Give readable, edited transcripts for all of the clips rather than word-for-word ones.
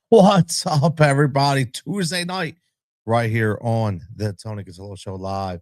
What's up, everybody? Tuesday night, right here on the Tony Cutillo Show Live,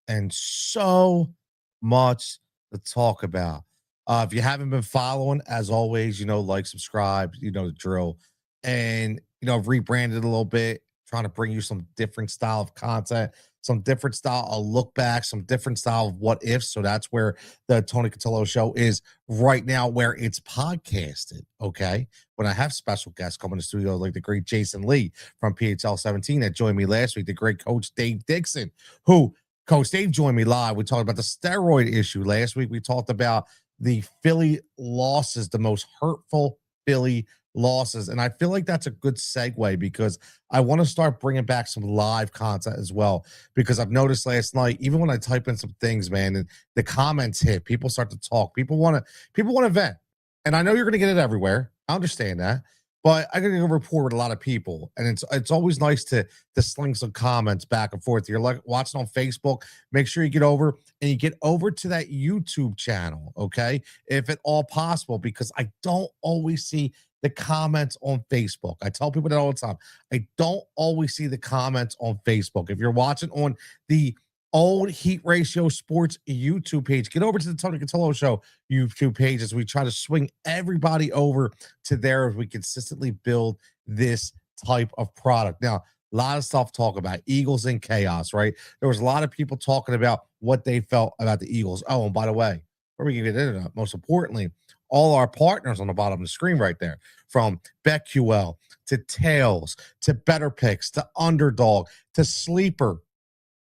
and so much to talk about. If you haven't been following, as always, like, subscribe, the drill, and I've rebranded a little bit, trying to bring you some different style of content, some different style of look back, some different style of what ifs. So that's where the Tony Cutillo Show is right now, where it's podcasted. Okay, when I have special guests come in the studio, like the great Jason Lee from PHL 17 that joined me last week, the great Coach Dave Dixon, who Coach Dave joined me live. We talked about the steroid issue last week. We talked about the Philly losses, the most hurtful Philly losses. And I feel like that's a good segue because I want to start bringing back some live content as well. Because I've noticed last night, even when I type in some things, man, and the comments hit, people start to talk. People want to vent. And I know you're going to get it everywhere. I understand that. But I got to go rapport with a lot of people, and it's always nice to sling some comments back and forth. You're like watching on Facebook. Make sure you get over and you get over to that YouTube channel, okay? If at all possible, because I don't always see the comments on Facebook. I tell people that all the time. I don't always see the comments on Facebook. If you're watching on the old Heat Ratio Sports YouTube page, get over to the Tony Cutillo Show YouTube page as we try to swing everybody over to there as we consistently build this type of product. Now, a lot of stuff to talk about. Eagles in chaos, right? There was a lot of people talking about what they felt about the Eagles. Oh, and by the way, before we get into that, most importantly, all our partners on the bottom of the screen right there, from BetQL to Tails to Better Picks to Underdog to Sleeper.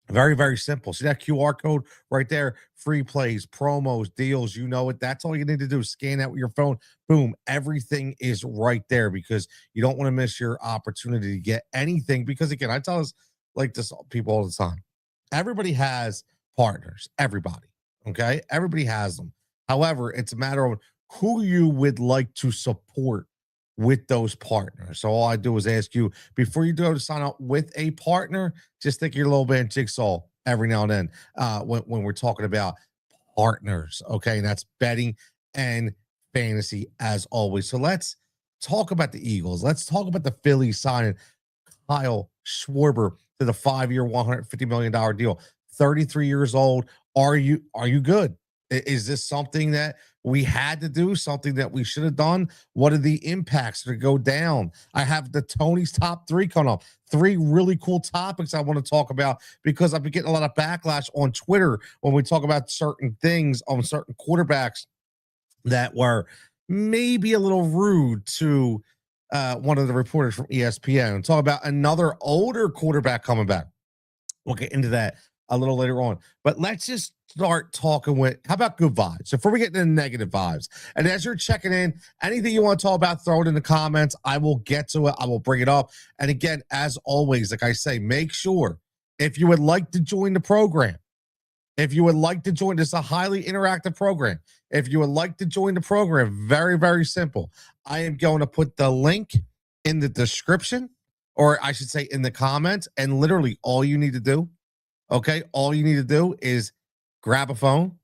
Very, very simple. See that QR code right there? Free plays, promos, deals, you know it. That's all you need to do. Scan that with your phone. Boom. Everything is right there because you don't want to miss your opportunity to get anything. Because again, I tell us like this people all the time. Everybody has partners. Everybody. Okay. Everybody has them. However, it's a matter of who you would like to support with those partners. So all I do is ask you before you go to sign up with a partner, just think your little bit of jigsaw every now and then when we're talking about partners. Okay. And that's betting and fantasy as always. So let's talk about the Eagles. Let's talk about the Phillies signing Kyle Schwarber to the 5-year, $150 million deal. 33 years old. Are you good? Is this something that we had to do, something that we should have done? What are the impacts to go down? I have the Tony's top three coming up. Three really cool topics I want to talk about because I've been getting a lot of backlash on Twitter when we talk about certain things on certain quarterbacks that were maybe a little rude to one of the reporters from ESPN. And talk about another older quarterback coming back. We'll get into that a little later on. But let's just start talking with how about good vibes before we get into negative vibes. And as you're checking in, anything you want to talk about, throw it in the comments. I will get to it. I will bring it up. And again, as always, like I say, make sure if you would like to join the program, if you would like to join, this is a highly interactive program. If you would like to join the program, very, very simple. I am going to put the link in the description, or I should say in the comments, and literally all you need to do, okay, all you need to do is grab a phone,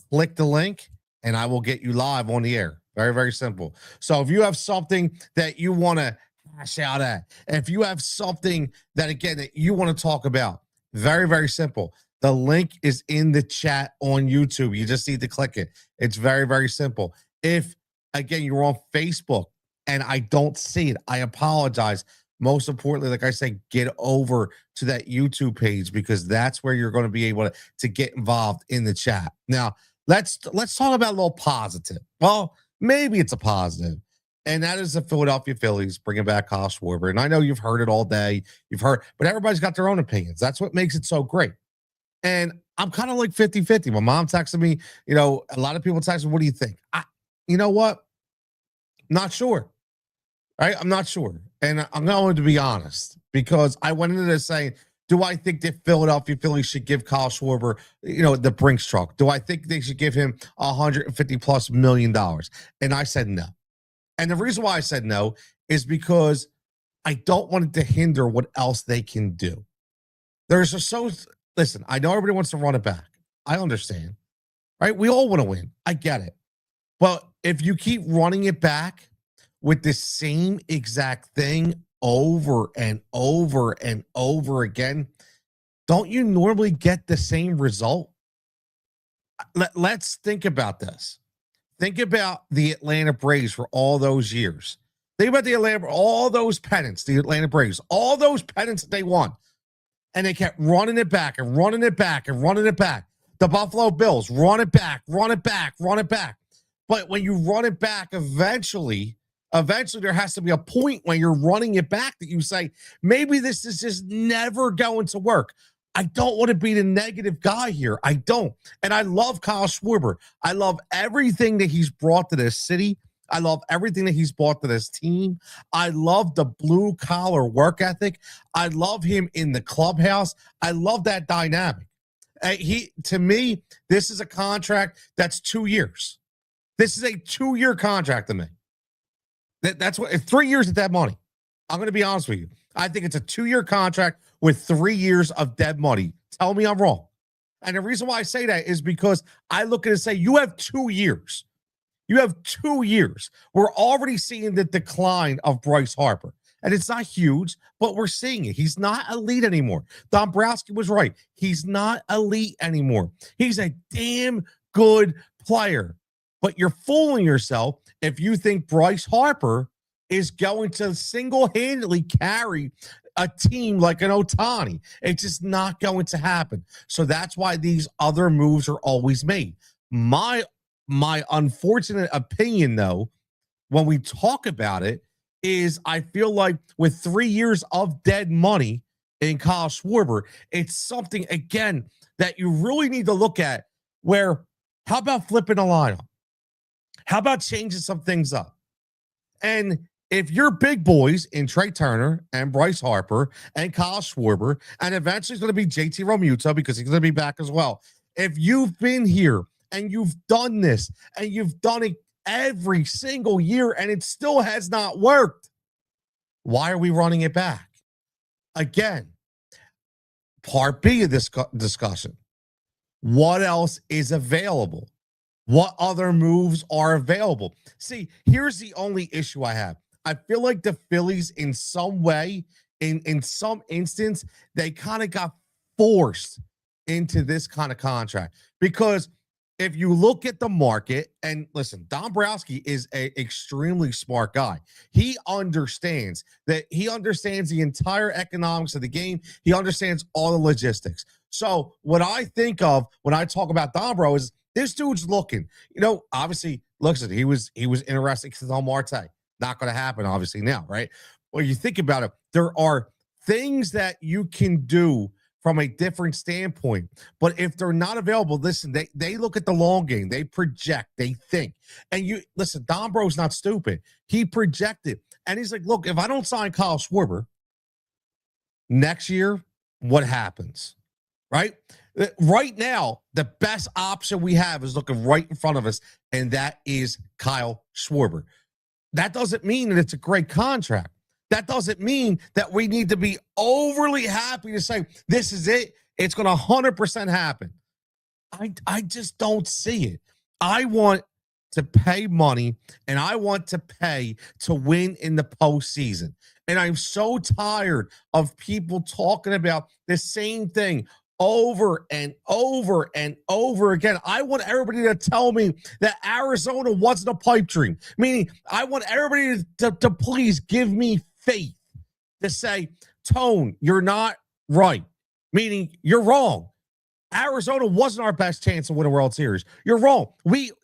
click the link, and I will get you live on the air. Very, very simple. So if you have something that you want to hash out at, if you have something that, again, that you want to talk about, very, very simple. The link is in the chat on YouTube. You just need to click it. It's very, very simple. If, again, you're on Facebook and I don't see it, I apologize. Most importantly, like I say, get over to that YouTube page because that's where you're going to be able to get involved in the chat. Now, let's talk about a little positive. Well, maybe it's a positive, and that is the Philadelphia Phillies bringing back Kyle Schwarber. And I know you've heard it all day. You've heard, but everybody's got their own opinions. That's what makes it so great. And I'm kind of like 50-50. My mom texted me, a lot of people text me, what do you think? You know what? Not sure. Right? I'm not sure. And I'm going to be honest because I went into this saying, do I think that Philadelphia Phillies should give Kyle Schwarber, the Brinks truck? Do I think they should give him $150+ million? And I said no. And the reason why I said no is because I don't want it to hinder what else they can do. Listen, I know everybody wants to run it back. I understand. Right? We all want to win. I get it. But if you keep running it back, with the same exact thing over and over and over again, don't you normally get the same result? Let's think about this. Think about the Atlanta Braves for all those years. Think about all those pennants, the Atlanta Braves, all those pennants that they won. And they kept running it back and running it back and running it back. The Buffalo Bills, run it back, run it back, run it back. But when you run it back, eventually there has to be a point when you're running it back that you say, maybe this is just never going to work. I don't want to be the negative guy here. I don't. And I love Kyle Schwarber. I love everything that he's brought to this city. I love everything that he's brought to this team. I love the blue collar work ethic. I love him in the clubhouse. I love that dynamic. To me, this is a contract that's 2 years. This is a 2-year contract to me. That's what, 3 years of dead money. I'm going to be honest with you. I think it's a 2-year contract with 3 years of dead money. Tell me I'm wrong. And the reason why I say that is because I look at it and say, you have 2 years. You have 2 years. We're already seeing the decline of Bryce Harper. And it's not huge, but we're seeing it. He's not elite anymore. Dombrowski was right. He's not elite anymore. He's a damn good player. But you're fooling yourself if you think Bryce Harper is going to single-handedly carry a team like an Ohtani. It's just not going to happen. So that's why these other moves are always made. My unfortunate opinion, though, when we talk about it, is I feel like with 3 years of dead money in Kyle Schwarber, it's something, again, that you really need to look at where, how about flipping a lineup? How about changing some things up? And if you're big boys in Trey Turner and Bryce Harper and Kyle Schwarber, and eventually it's going to be JT Realmuto because he's going to be back as well. If you've been here and you've done this and you've done it every single year and it still has not worked, why are we running it back? Again, part B of this discussion. What else is available? What other moves are available? See, here's the only issue I have. I feel like the Phillies, in some way, in some instance, they kind of got forced into this kind of contract. Because if you look at the market, and listen, Dombrowski is an extremely smart guy. He understands the entire economics of the game. He understands all the logistics. So what I think of when I talk about Dombro is this dude's looking, obviously, listen, he was interested in Marte. Not going to happen, obviously, now, right? Well, you think about it, there are things that you can do from a different standpoint. But if they're not available, listen, they look at the long game. They project, they think. And you listen, Dombro's not stupid. He projected. And he's like, look, if I don't sign Kyle Schwarber next year, what happens? Right? Right now, the best option we have is looking right in front of us, and that is Kyle Schwarber. That doesn't mean that it's a great contract. That doesn't mean that we need to be overly happy to say, this is it. It's going to 100% happen. I just don't see it. I want to pay money, and I want to pay to win in the postseason. And I'm so tired of people talking about the same thing over and over and over again. I want everybody to tell me that Arizona wasn't a pipe dream. Meaning, I want everybody to please give me faith to say, Tone, you're not right. Meaning, you're wrong. Arizona wasn't our best chance to win a World Series. You're wrong.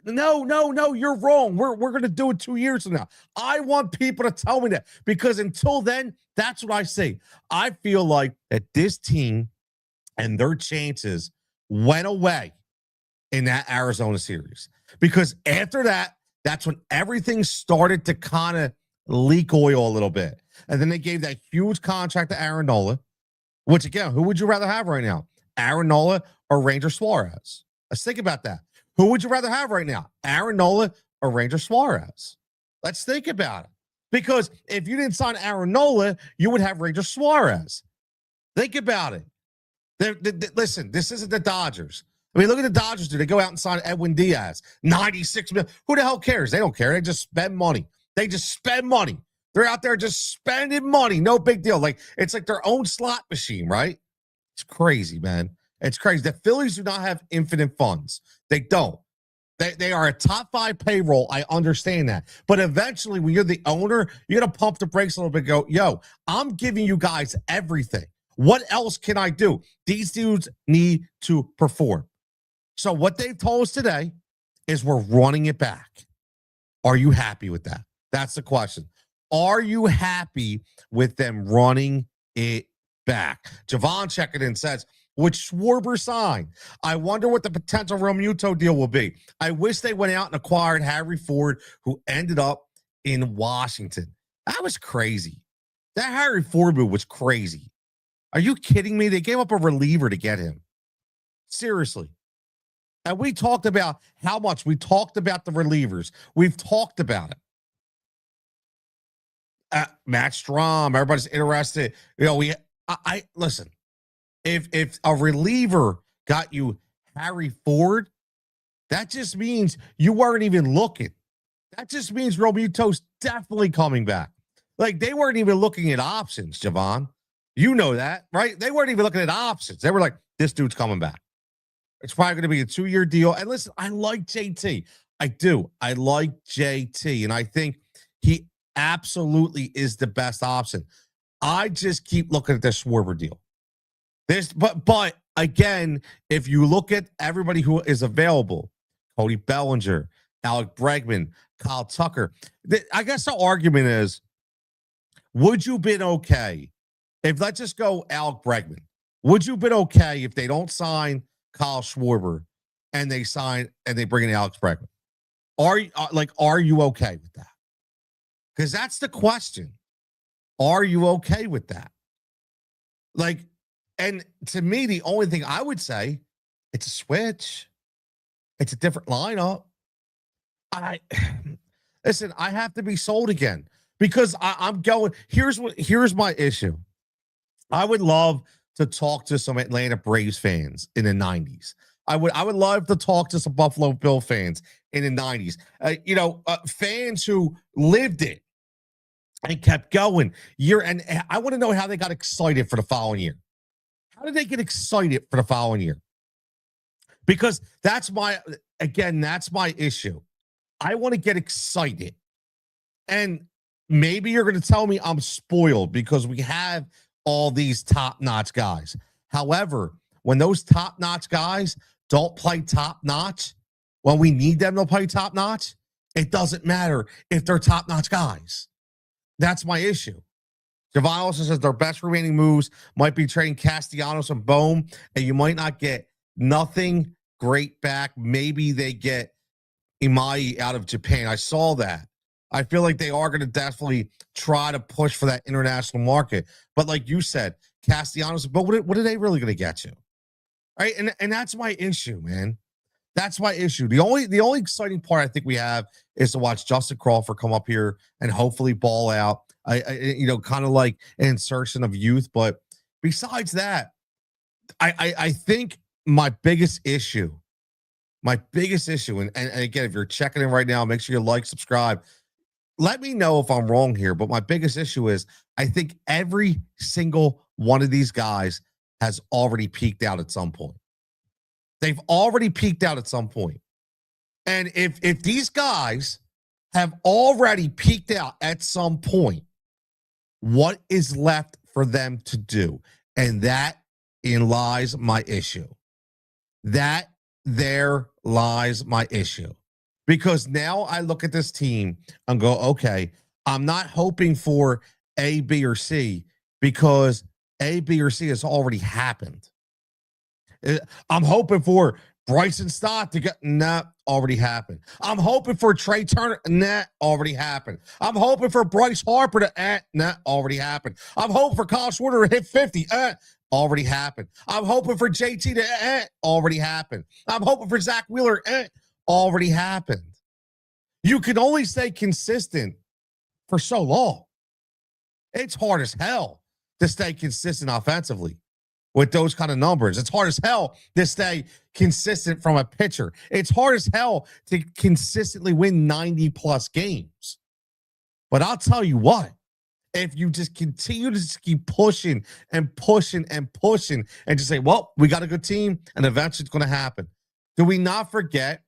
No, you're wrong. We're going to do it 2 years from now. I want people to tell me that, because until then, that's what I say. I feel like that this team and their chances went away in that Arizona series. Because after that, that's when everything started to kind of leak oil a little bit. And then they gave that huge contract to Aaron Nola, which, again, who would you rather have right now? Aaron Nola or Ranger Suarez? Let's think about that. Who would you rather have right now? Aaron Nola or Ranger Suarez? Let's think about it. Because if you didn't sign Aaron Nola, you would have Ranger Suarez. Think about it. Listen, this isn't the Dodgers. I mean, look at the Dodgers. Do they go out and sign Edwin Diaz? $96 million. Who the hell cares? They don't care. They just spend money. They just spend money. They're out there just spending money. No big deal. Like it's like their own slot machine, right? It's crazy, man. It's crazy. The Phillies do not have infinite funds. They don't. They are a top 5 payroll. I understand that. But eventually, when you're the owner, you're going to pump the brakes a little bit and go, yo, I'm giving you guys everything. What else can I do? These dudes need to perform. So what they've told us today is we're running it back. Are you happy with that? That's the question. Are you happy with them running it back? Javon checking in says, would Schwarber sign? I wonder what the potential Realmuto deal will be. I wish they went out and acquired Harry Ford, who ended up in Washington. That was crazy. That Harry Ford move was crazy. Are you kidding me? They gave up a reliever to get him. Seriously. And we talked about how much. We talked about the relievers. We've talked about it. Matt Strom, everybody's interested. You know, I listen. If a reliever got you Harry Ford, that just means you weren't even looking. That just means Realmuto's definitely coming back. Like they weren't even looking at options, Javon. You know that, right? They weren't even looking at options. They were like, this dude's coming back. It's probably going to be a 2-year deal. And listen, I like JT. I do. I like JT. And I think he absolutely is the best option. I just keep looking at the Schwarber deal. But again, if you look at everybody who is available, Cody Bellinger, Alec Bregman, Kyle Tucker, I guess the argument is, would you been okay if, let's just go Alec Bregman, would you been okay if they don't sign Kyle Schwarber and they bring in Alex Bregman? Are you okay with that? Because that's the question. Are you okay with that? Like, and to me, the only thing I would say, it's a switch. It's a different lineup. Listen, I have to be sold again because I'm going. Here's my issue. I would love to talk to some Atlanta Braves fans in the 90s. I would love to talk to some Buffalo Bill fans in the 90s. Fans who lived it and kept going and I want to know how they got excited for the following year. How did they get excited for the following year? Because that's my issue. I want to get excited. And maybe you're going to tell me I'm spoiled because we have all these top-notch guys. However, when those top-notch guys don't play top-notch, when we need them to play top-notch, it doesn't matter if they're top-notch guys. That's my issue. Javon also says their best remaining moves might be trading Castellanos and Bohm, and you might not get nothing great back. Maybe they get Imai out of Japan. I saw that. I feel like they are going to definitely try to push for that international market. But like you said, Castellanos, but what are they really going to get you? Right? And that's my issue, man. That's my issue. The only exciting part I think we have is to watch Justin Crawford come up here and hopefully ball out. I kind of like an insertion of youth. But besides that, I think my biggest issue, and again, if you're checking in right now, make sure you like, subscribe. Let me know if I'm wrong here. But my biggest issue is I think every single one of these guys has already peaked out at some point. They've already peaked out at some point. And if these guys have already peaked out at some point, what is left for them to do? And that in lies my issue. That there lies my issue. Because now I look at this team and go, okay, I'm not hoping for A, B, or C because A, B, or C has already happened. I'm hoping for Bryson Stott to get, already happened. I'm hoping for Trey Turner, already happened. I'm hoping for Bryce Harper to, already happened. I'm hoping for Kyle Schwarber to hit 50, already happened. I'm hoping for JT to, already happened. I'm hoping for Zach Wheeler, already happened. You can only stay consistent for so long. It's hard as hell to stay consistent offensively with those kind of numbers. It's hard as hell to stay consistent from a pitcher. It's hard as hell to consistently win 90-plus games. But I'll tell you what, if you just continue to just keep pushing and pushing and pushing and just say, well, we got a good team and eventually it's going to happen. Do we not forget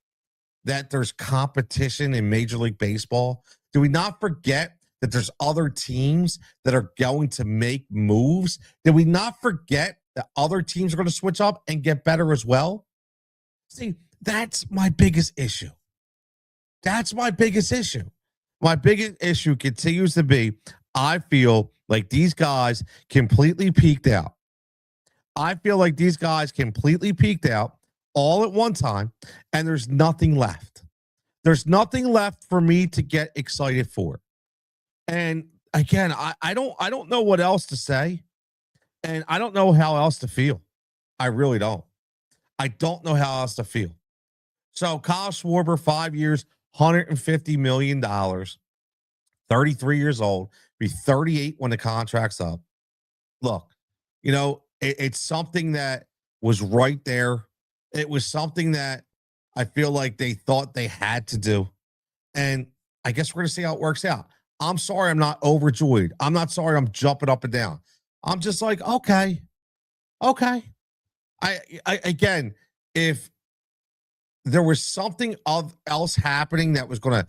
that there's competition in Major League Baseball? Do we not forget that there's other teams that are going to make moves? Did we not forget that other teams are going to switch up and get better as well? See, that's my biggest issue. That's my biggest issue. My biggest issue continues to be I feel like these guys completely peaked out. I feel like these guys completely peaked out all at one time, and there's nothing left. There's nothing left for me to get excited for. And again, I don't know what else to say, and I don't know how else to feel. I really don't. I don't know how else to feel. So Kyle Schwarber, 5 years, $150 million, 33 years old, be 38 when the contract's up. Look, it's something that was right there. It was something that I feel like they thought they had to do. And I guess we're going to see how it works out. I'm sorry I'm not overjoyed. I'm not sorry I'm jumping up and down. I'm just like, okay. I again, if there was something else happening that was going to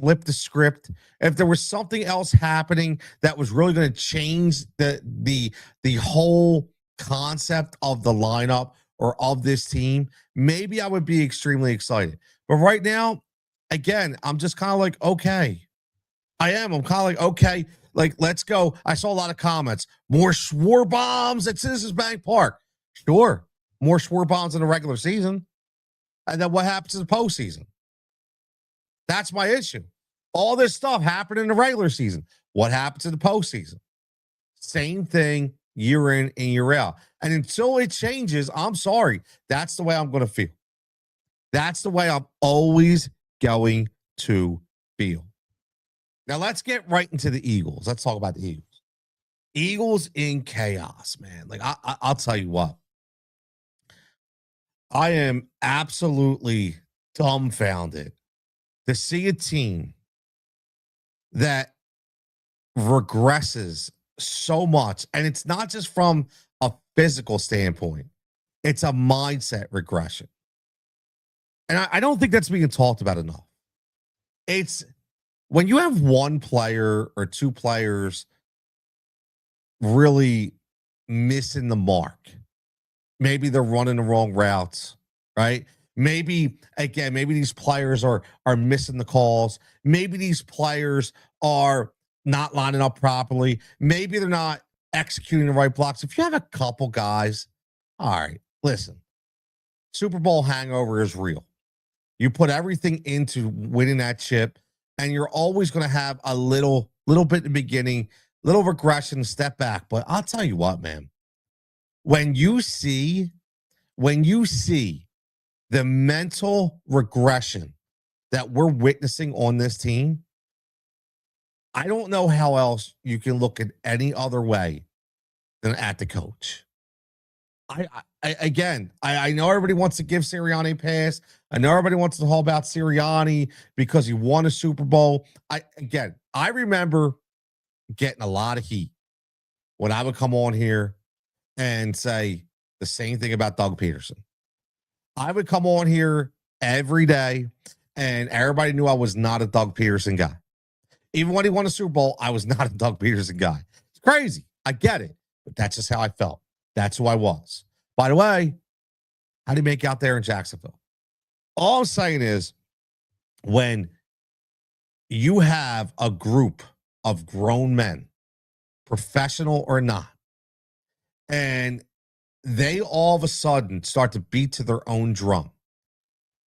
flip the script, if there was something else happening that was really going to change the whole concept of the lineup or of this team, maybe I would be extremely excited. But right now, again, I'm just kind of like, okay. I'm kind of like, okay, like, let's go. I saw a lot of comments. More Schwarber bombs at Citizens Bank Park. Sure. More Schwarber bombs in the regular season. And then what happens in the postseason? That's my issue. All this stuff happened in the regular season. What happens in the postseason? Same thing year in and year out. And until it changes, I'm sorry. That's the way I'm going to feel. That's the way I'm always going to feel. Now, let's get right into the Eagles. Let's talk about the Eagles. Eagles in chaos, man. Like, I'll tell you what. I am absolutely dumbfounded to see a team that regresses so much. And it's not just from a physical standpoint, it's a mindset regression. And I don't think that's being talked about enough. It's when you have one player or two players really missing the mark. Maybe they're running the wrong routes, right? Maybe these players are missing the calls. Maybe these players are not lining up properly. Maybe they're not executing the right blocks. If you have a couple guys, all right, listen, Super Bowl hangover is real. You put everything into winning that chip, and you're always going to have a little bit in the beginning, little regression, step back. But I'll tell you what, man, when you see the mental regression that we're witnessing on this team, I don't know how else you can look at any other way than at the coach. I know everybody wants to give Sirianni a pass. I know everybody wants to talk about Sirianni because he won a Super Bowl. I remember getting a lot of heat when I would come on here and say the same thing about Doug Peterson. I would come on here every day, and everybody knew I was not a Doug Peterson guy. Even when he won a Super Bowl, I was not a Doug Peterson guy. It's crazy. I get it, but that's just how I felt. That's who I was. By the way, how do you make out there in Jacksonville? All I'm saying is when you have a group of grown men, professional or not, and they all of a sudden start to beat to their own drum.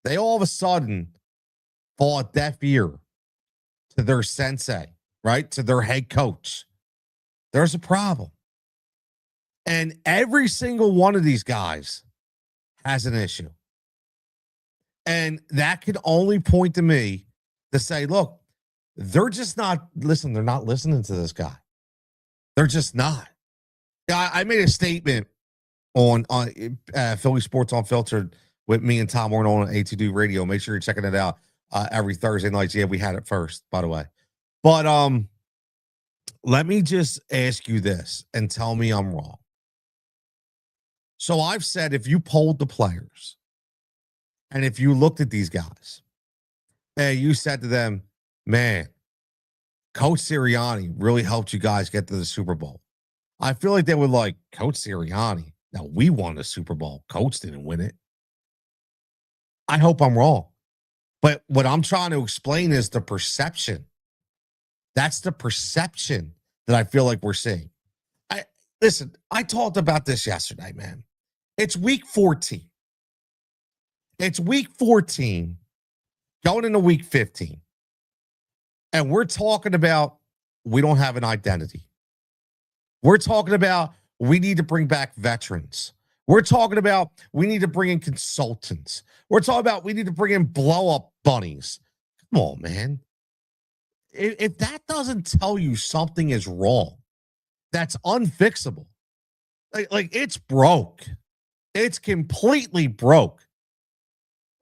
They all of a sudden fall a deaf ear to their sensei, right? To their head coach. There's a problem. And every single one of these guys has an issue. And that can only point to me to say, look, they're just not, they're not listening to this guy. They're just not. I made a statement on Philly Sports Unfiltered with me and Tom Warren on A2D Radio. Make sure you're checking it out every Thursday night. Yeah, we had it first, by the way. But let me just ask you this and tell me I'm wrong. So I've said if you polled the players and if you looked at these guys and you said to them, man, Coach Sirianni really helped you guys get to the Super Bowl. I feel like they would like Coach Sirianni. Now we won the Super Bowl. Coach didn't win it. I hope I'm wrong. But what I'm trying to explain is the perception. That's the perception that I feel like we're seeing. Listen, I talked about this yesterday, man. It's week 14. It's week 14 going into week 15. And we're talking about we don't have an identity. We're talking about we need to bring back veterans. We're talking about we need to bring in consultants. We're talking about we need to bring in blow-up bunnies. Come on, man. If that doesn't tell you something is wrong, that's unfixable. Like it's broke. It's completely broke.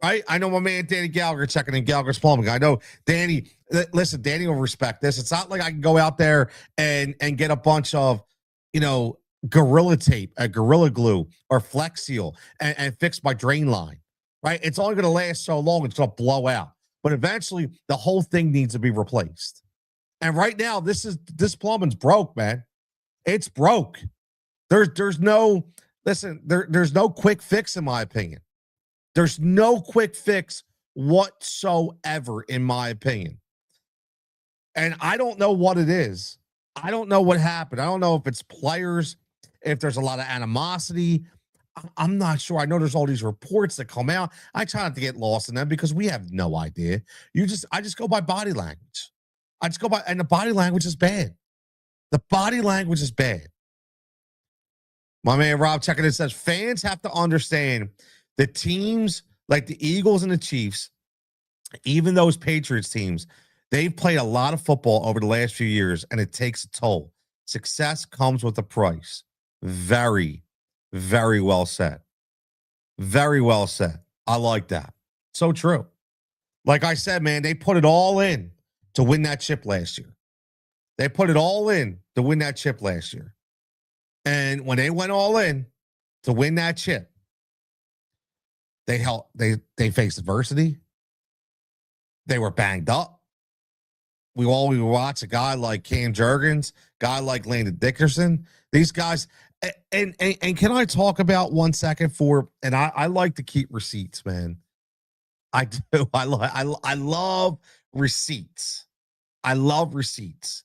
Right? I know my man Danny Gallagher checking in Gallagher's Plumbing. I know Danny. Listen, Danny will respect this. It's not like I can go out there and get a bunch of, Gorilla tape, Gorilla Glue, or Flex Seal and fix my drain line. Right? It's only going to last so long. It's going to blow out. But eventually, the whole thing needs to be replaced. And right now, this plumbing's broke, man. It's broke. There's no quick fix, in my opinion. There's no quick fix whatsoever, in my opinion. And I don't know what it is. I don't know what happened. I don't know if it's players, if there's a lot of animosity. I'm not sure. I know there's all these reports that come out. I try not to get lost in them because we have no idea. I just go by body language. And the body language is bad. The body language is bad. My man Rob checking in says fans have to understand the teams like the Eagles and the Chiefs, even those Patriots teams, they've played a lot of football over the last few years, and it takes a toll. Success comes with a price. Very, very well said. Very well said. I like that. So true. Like I said, man, they put it all in to win that chip last year. They put it all in to win that chip last year. And when they went all in to win that chip, they faced adversity. They were banged up. We watch a guy like Cam Jurgens, guy like Landon Dickerson. These guys, and can I talk about 1 second and I like to keep receipts, man. I do. I love receipts. I love receipts.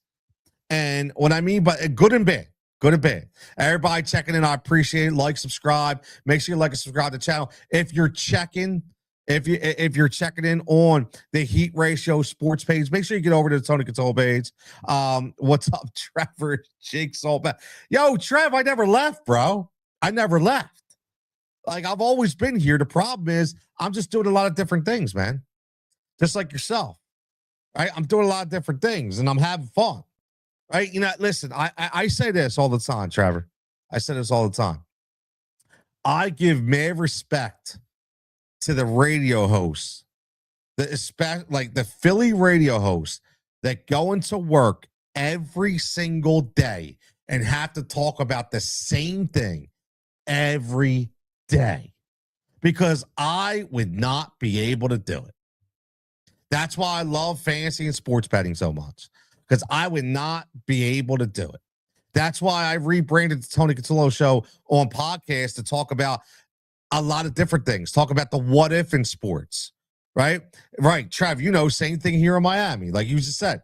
And what I mean by good and bad. Good and bad. Everybody checking in, I appreciate it. Like, subscribe. Make sure you like and subscribe to the channel. If you're checking in on the Heat Ratio Sports page, make sure you get over to the Tony Cutillo page. What's up, Trevor? Jake's all back. Yo, Trev, I never left, bro. I never left. Like, I've always been here. The problem is I'm just doing a lot of different things, man. Just like yourself. Right? I'm doing a lot of different things and I'm having fun. Right? Listen, I say this all the time, Trevor. I say this all the time. I give mad respect to the radio hosts, the Philly radio hosts that go into work every single day and have to talk about the same thing every day. Because I would not be able to do it. That's why I love fantasy and sports betting so much. Because I would not be able to do it. That's why I rebranded the Tony Cutillo Show on podcast to talk about a lot of different things. Talk about the what if in sports, right? Right, Trev, same thing here in Miami. Like you just said.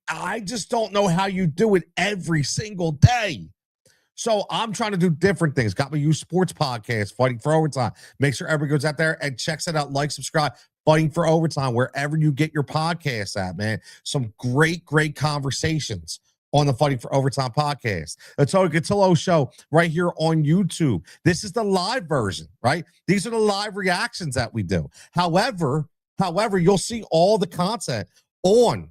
I just don't know how you do it every single day. So I'm trying to do different things. Got my youth sports podcast, Fighting for Overtime. Make sure everybody goes out there and checks it out. Like, subscribe. Fighting for Overtime, wherever you get your podcasts at, man. Some great, great conversations on the Fighting for Overtime podcast. The Tony Cutillo Show right here on YouTube. This is the live version, right? These are the live reactions that we do. However, you'll see all the content on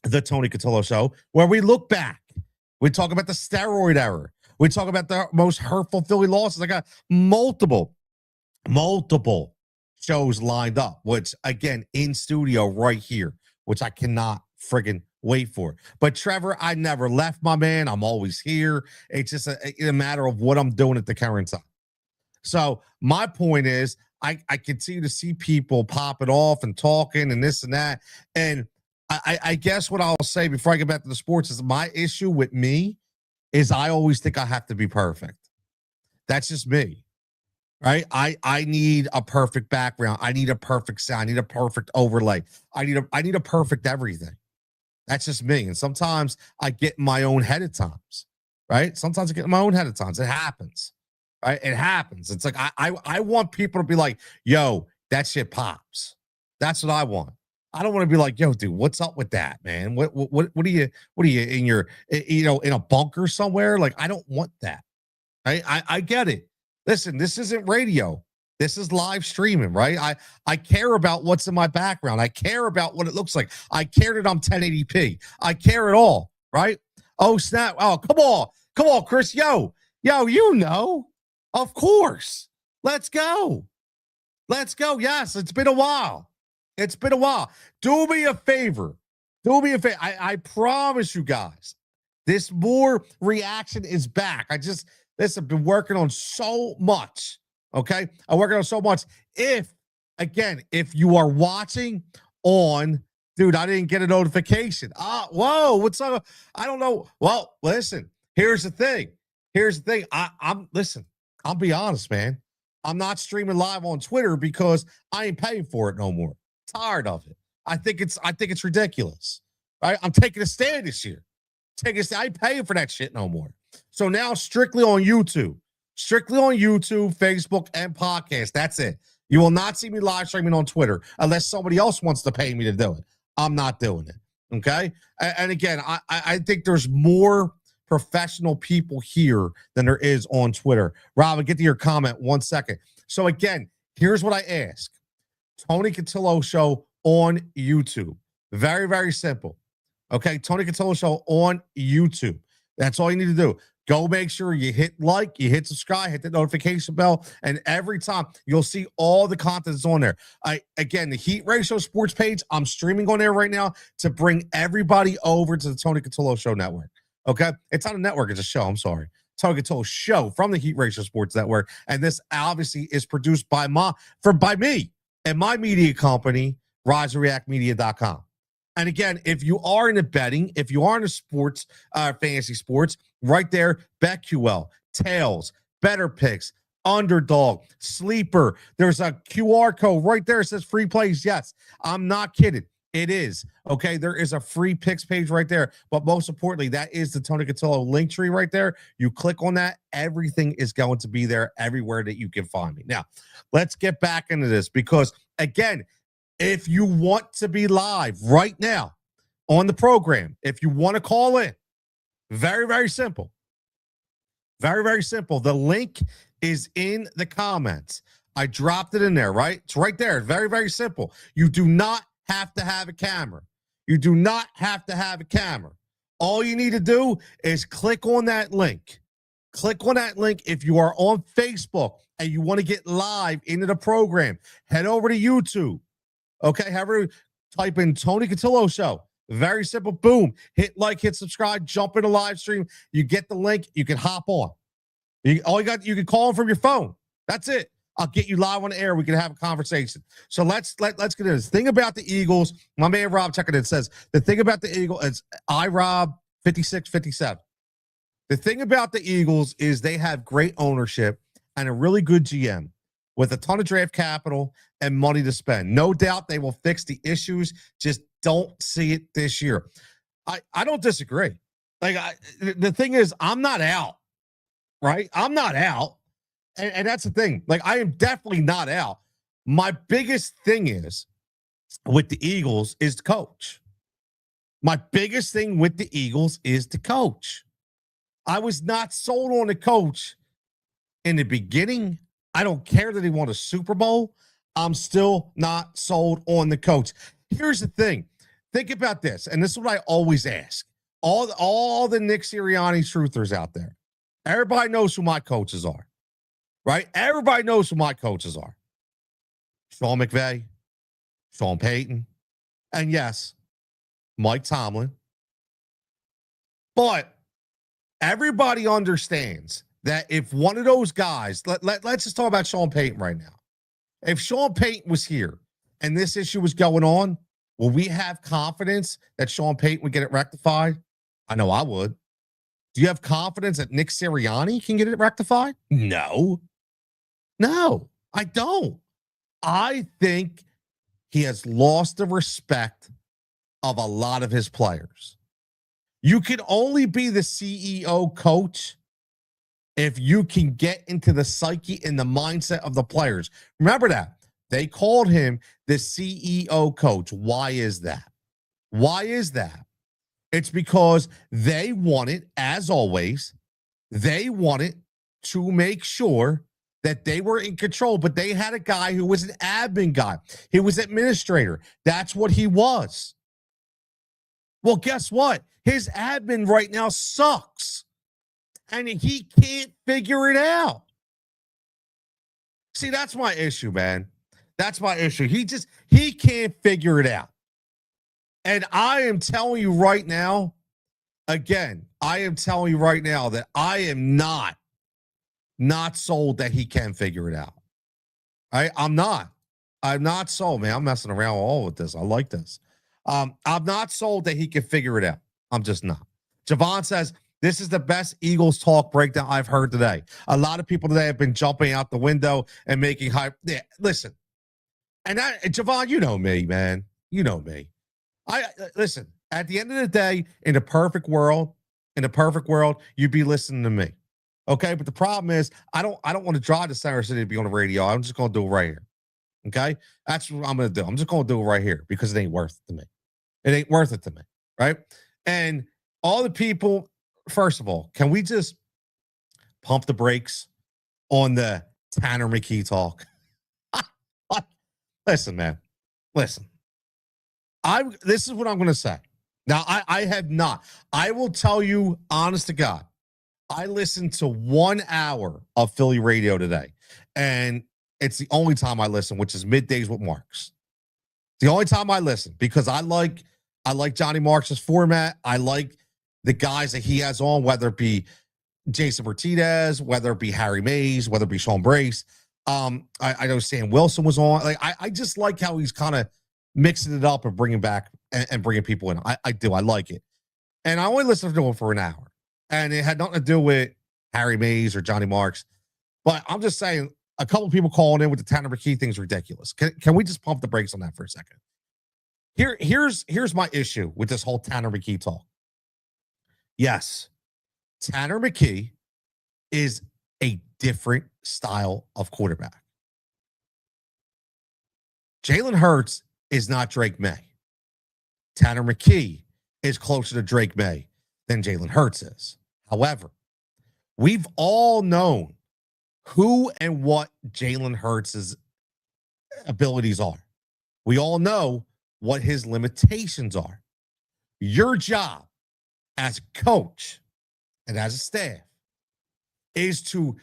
the Tony Cutillo Show where we look back. We talk about the steroid era. We talk about the most hurtful Philly losses. I got multiple shows lined up, which again in studio right here, which I cannot friggin' wait for it. But Trevor, I never left my man. I'm always here. It's just a matter of what I'm doing at the current time. So my point is, I continue to see people popping off and talking and this and that. And I guess what I'll say before I get back to the sports is my issue with me is I always think I have to be perfect. That's just me. Right. I need a perfect background. I need a perfect sound. I need a perfect overlay. I need a perfect everything. That's just me. And sometimes I get in my own head at times. Right. Sometimes I get in my own head at times. It happens. Right. It happens. It's like I want people to be like, yo, that shit pops. That's what I want. I don't want to be like, yo, dude, what's up with that, man? What are you in your in a bunker somewhere? Like, I don't want that. I get it. Listen, this isn't radio. This is live streaming, right? I care about what's in my background. I care about what it looks like. I care that I'm 1080p. I care at all, right? Oh, snap. Oh, come on. Come on, Chris. Yo, you know. Of course. Let's go. Let's go. Yes, it's been a while. It's been a while. Do me a favor. Do me a favor. I promise you guys, this more reaction is back. I've been working on so much. Okay. I'm working on so much. If you are watching on, dude, I didn't get a notification. Whoa, what's up? I don't know. Well, listen, here's the thing. Listen, I'll be honest, man. I'm not streaming live on Twitter because I ain't paying for it no more. Tired of it. I think it's ridiculous. Right? I'm taking a stand this year. I ain't paying for that shit no more. So now strictly on YouTube, Facebook, and podcast. That's it. You will not see me live streaming on Twitter unless somebody else wants to pay me to do it. I'm not doing it. Okay. And again, I think there's more professional people here than there is on Twitter. Rob, I'll get to your comment 1 second. So again, here's what I ask. Tony Cutillo Show on YouTube. Very, very simple. Okay, Tony Cutillo Show on YouTube. That's all you need to do. Go make sure you hit like, you hit subscribe, hit the notification bell, and every time you'll see all the content that's on there. Again, the Heat Ratio Sports page, I'm streaming on there right now to bring everybody over to the Tony Cutillo Show Network. Okay, it's not a network; it's a show. I'm sorry, Tony Cutillo Show from the Heat Ratio Sports Network, and this obviously is produced by me and my media company, RiseReactMedia.com. And again, if you are into betting, if you are into sports, fantasy sports, right there, BetQL, Tails, Better Picks, Underdog, Sleeper. There's a QR code right there. It says free plays. Yes, I'm not kidding. It is. Okay, there is a free picks page right there. But most importantly, that is the Tony Cutillo link tree right there. You click on that. Everything is going to be there everywhere that you can find me. Now, let's get back into this because, again, if you want to be live right now on the program, if you want to call in, very, very simple. Very, very simple. The link is in the comments. I dropped it in there, right? It's right there. Very, very simple. You do not have to have a camera. You do not have to have a camera. All you need to do is click on that link. Click on that link. If you are on Facebook and you want to get live into the program, head over to YouTube. Okay, however, type in Tony Cutillo Show. Very simple. Boom. Hit like, hit subscribe, jump in a live stream. You get the link. You can hop on. You can call them from your phone. That's it. I'll get you live on the air. We can have a conversation. So let's get into this. Thing about the Eagles, my man Rob checking it says, the thing about the Eagles is Rob 5657. The thing about the Eagles is they have great ownership and a really good GM with a ton of draft capital and money to spend. No doubt they will fix the issues. Just don't see it this year. I don't disagree. The thing is, I'm not out, right? I'm not out. And that's the thing. Like, I am definitely not out. My biggest thing is with the Eagles is the coach. My biggest thing with the Eagles is the coach. I was not sold on the coach in the beginning. I don't care that he won a Super Bowl. I'm still not sold on the coach. Here's the thing. Think about this, and this is what I always ask. All the Nick Sirianni truthers out there. Everybody knows who my coaches are, right? Everybody knows who my coaches are. Sean McVay, Sean Payton, and yes, Mike Tomlin, But everybody understands that if one of those guys, let's just talk about Sean Payton right now. If Sean Payton was here and this issue was going on, will we have confidence that Sean Payton would get it rectified? I know I would. Do you have confidence that Nick Sirianni can get it rectified? No. No, I don't. I think he has lost the respect of a lot of his players. You can only be the CEO coach if you can get into the psyche and the mindset of the players. Remember that. They called him the CEO coach. Why is that? Why is that? It's because they wanted, as always, they wanted to make sure that they were in control, but they had a guy who was an admin guy. He was administrator. That's what he was. Well, guess what? His admin right now sucks, and he can't figure it out. See, that's my issue, man. That's my issue. He can't figure it out. And I am telling you right now, again, I am telling you right now that I am not sold that he can figure it out. I'm not sold, man. I'm messing around all with this. I like this. I'm not sold that he can figure it out. I'm just not. Javon says, this is the best Eagles talk breakdown I've heard today. A lot of people today have been jumping out the window and making hype. Yeah, listen. And Javon, you know me, man. You know me. Listen, at the end of the day, in a perfect world, you'd be listening to me. Okay, but the problem is I don't want to drive to Center City to be on the radio. I'm just gonna do it right here. Okay, that's what I'm gonna do. I'm just gonna do it right here because it ain't worth it to me. It ain't worth it to me, right? And all the people, first of all, can we just pump the brakes on the Tanner McKee talk? Listen, man. Listen. This is what I'm gonna say. Now, I have not. I will tell you, honest to God. I listened to 1 hour of Philly radio today, and it's the only time I listen, which is middays with Marks. The only time I listen because I like Johnny Marks' format. I like the guys that he has on, whether it be Jason Martinez, whether it be Harry Mays, whether it be Sean Brace. I know Sam Wilson was on. Like I just like how he's kind of mixing it up and bringing back and bringing people in. I do. I like it, and I only listen to him for an hour. And it had nothing to do with Harry Mays or Johnny Marks. But I'm just saying, a couple of people calling in with the Tanner McKee thing is ridiculous. Can we just pump the brakes on that for a second? Here's my issue with this whole Tanner McKee talk. Yes, Tanner McKee is a different style of quarterback. Jalen Hurts is not Drake May. Tanner McKee is closer to Drake May than Jalen Hurts is. However, we've all known who and what Jalen Hurts' abilities are. We all know what his limitations are. Your job as a coach and as a staff is to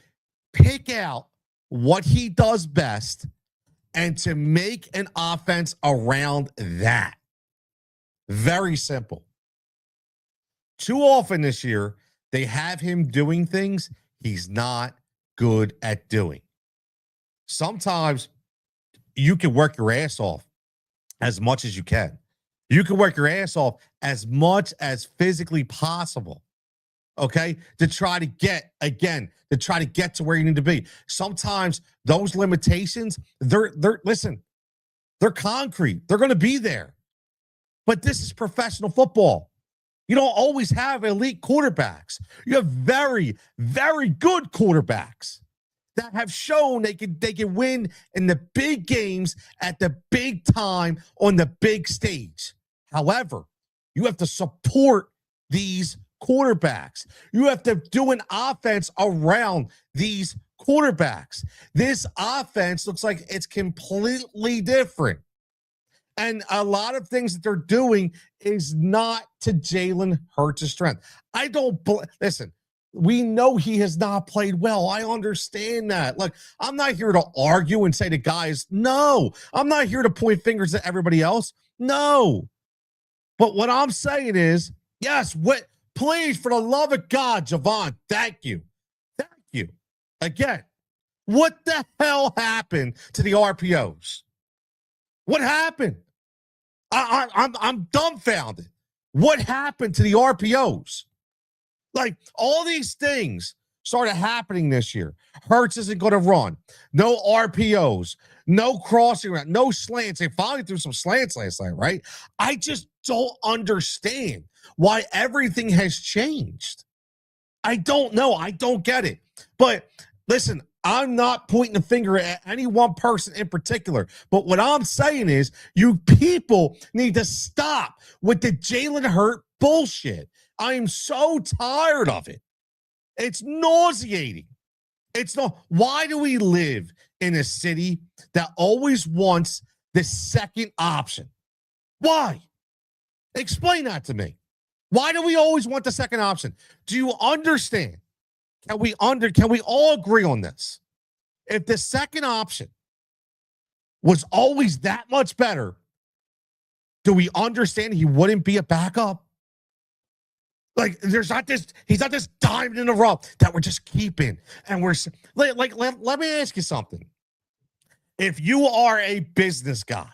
pick out what he does best and to make an offense around that. Very simple. Too often this year, they have him doing things he's not good at doing. Sometimes you can work your ass off as much as you can. You can work your ass off as much as physically possible, okay, to try to get to where you need to be. Sometimes those limitations, they're concrete. They're going to be there. But this is professional football. You don't always have elite quarterbacks. You have very, very good quarterbacks that have shown they can win in the big games at the big time on the big stage. However, you have to support these quarterbacks. You have to do an offense around these quarterbacks. This offense looks like it's completely different. And a lot of things that they're doing is not to Jalen Hurts' strength. Listen, we know he has not played well. I understand that. Like, I'm not here to argue and say to guys, no. I'm not here to point fingers at everybody else. No. But what I'm saying is, yes, Please, for the love of God, Javon, thank you. Thank you. Again, what the hell happened to the RPOs? What happened? I'm dumbfounded. What happened to the RPOs? Like, all these things started happening this year. Hurts isn't going to run. No RPOs. No crossing around. No slants. They finally threw some slants last night, right? I just don't understand why everything has changed. I don't know. I don't get it. But listen, I'm not pointing the finger at any one person in particular. But what I'm saying is, you people need to stop with the Jalen Hurt bullshit. I am so tired of it. It's nauseating. It's no. Why do we live in a city that always wants the second option? Why? Explain that to me. Why do we always want the second option? Do you understand? Can we all agree on this? If the second option was always that much better, do we understand he wouldn't be a backup? Like, he's not this diamond in the rough that we're just keeping. And let me ask you something. If you are a business guy,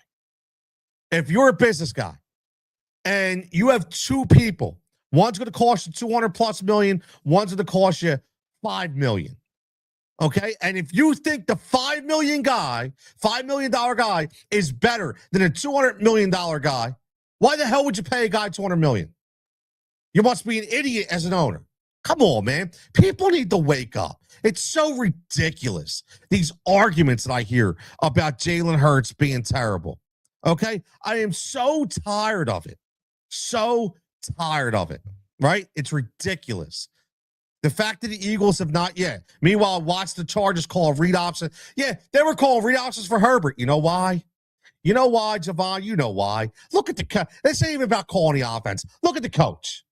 and you have two people, one's going to cost you 200 plus million, one's going to cost you 5 million. Okay. And if you think the $5 million guy is better than a $200 million guy, why the hell would you pay a guy 200 million? You must be an idiot as an owner. Come on, man. People need to wake up. It's so ridiculous, these arguments that I hear about Jalen Hurts being terrible. Okay? I am so tired of it. Right? It's ridiculous. The fact that the Eagles have not yet. Meanwhile, watch the Chargers call a read option. Yeah, they were calling read options for Herbert. You know why? You know why, Javon? You know why. Look at the coach. This ain't even about calling the offense. Look at the coach.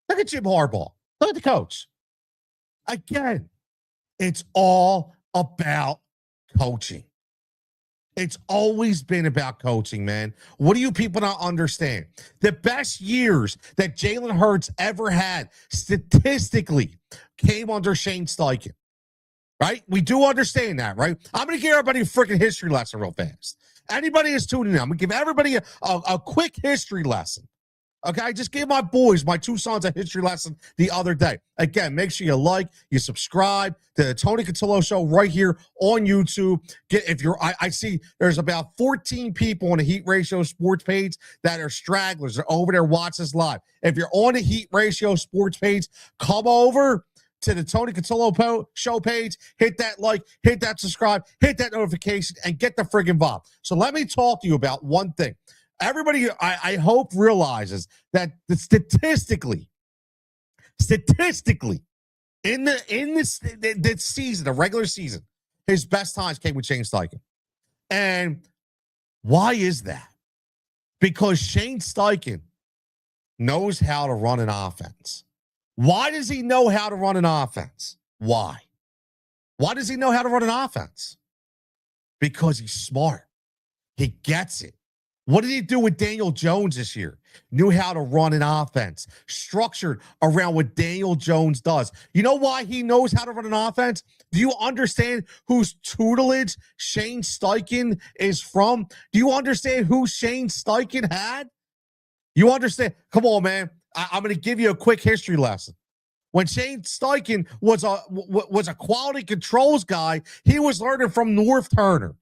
Look at Jim Harbaugh. Look at the coach. Again, it's all about coaching. It's always been about coaching, man. What do you people not understand? The best years that Jalen Hurts ever had statistically came under Shane Steichen, right? We do understand that, right? I'm going to give everybody a freaking history lesson real fast. Anybody is tuning in, I'm going to give everybody a quick history lesson. Okay, I just gave my two sons, a history lesson the other day. Again, make sure you like, you subscribe to the Tony Cutillo Show right here on YouTube. I see there's about 14 people on the Heat Ratio Sports page that are stragglers. They're over there watching us live. If you're on the Heat Ratio Sports page, come over to the Tony Cutillo Show page, hit that like, hit that subscribe, hit that notification, and get the friggin' vibe. So let me talk to you about one thing. Everybody, I hope, realizes that statistically, in this season, the regular season, his best times came with Shane Steichen. And why is that? Because Shane Steichen knows how to run an offense. Why does he know how to run an offense? Why? Why does he know how to run an offense? Because he's smart. He gets it. What did he do with Daniel Jones this year? Knew how to run an offense, structured around what Daniel Jones does. You know why he knows how to run an offense? Do you understand whose tutelage Shane Steichen is from? Do you understand who Shane Steichen had? You understand? Come on, man. I'm going to give you a quick history lesson. When Shane Steichen was a quality controls guy, he was learning from North Turner.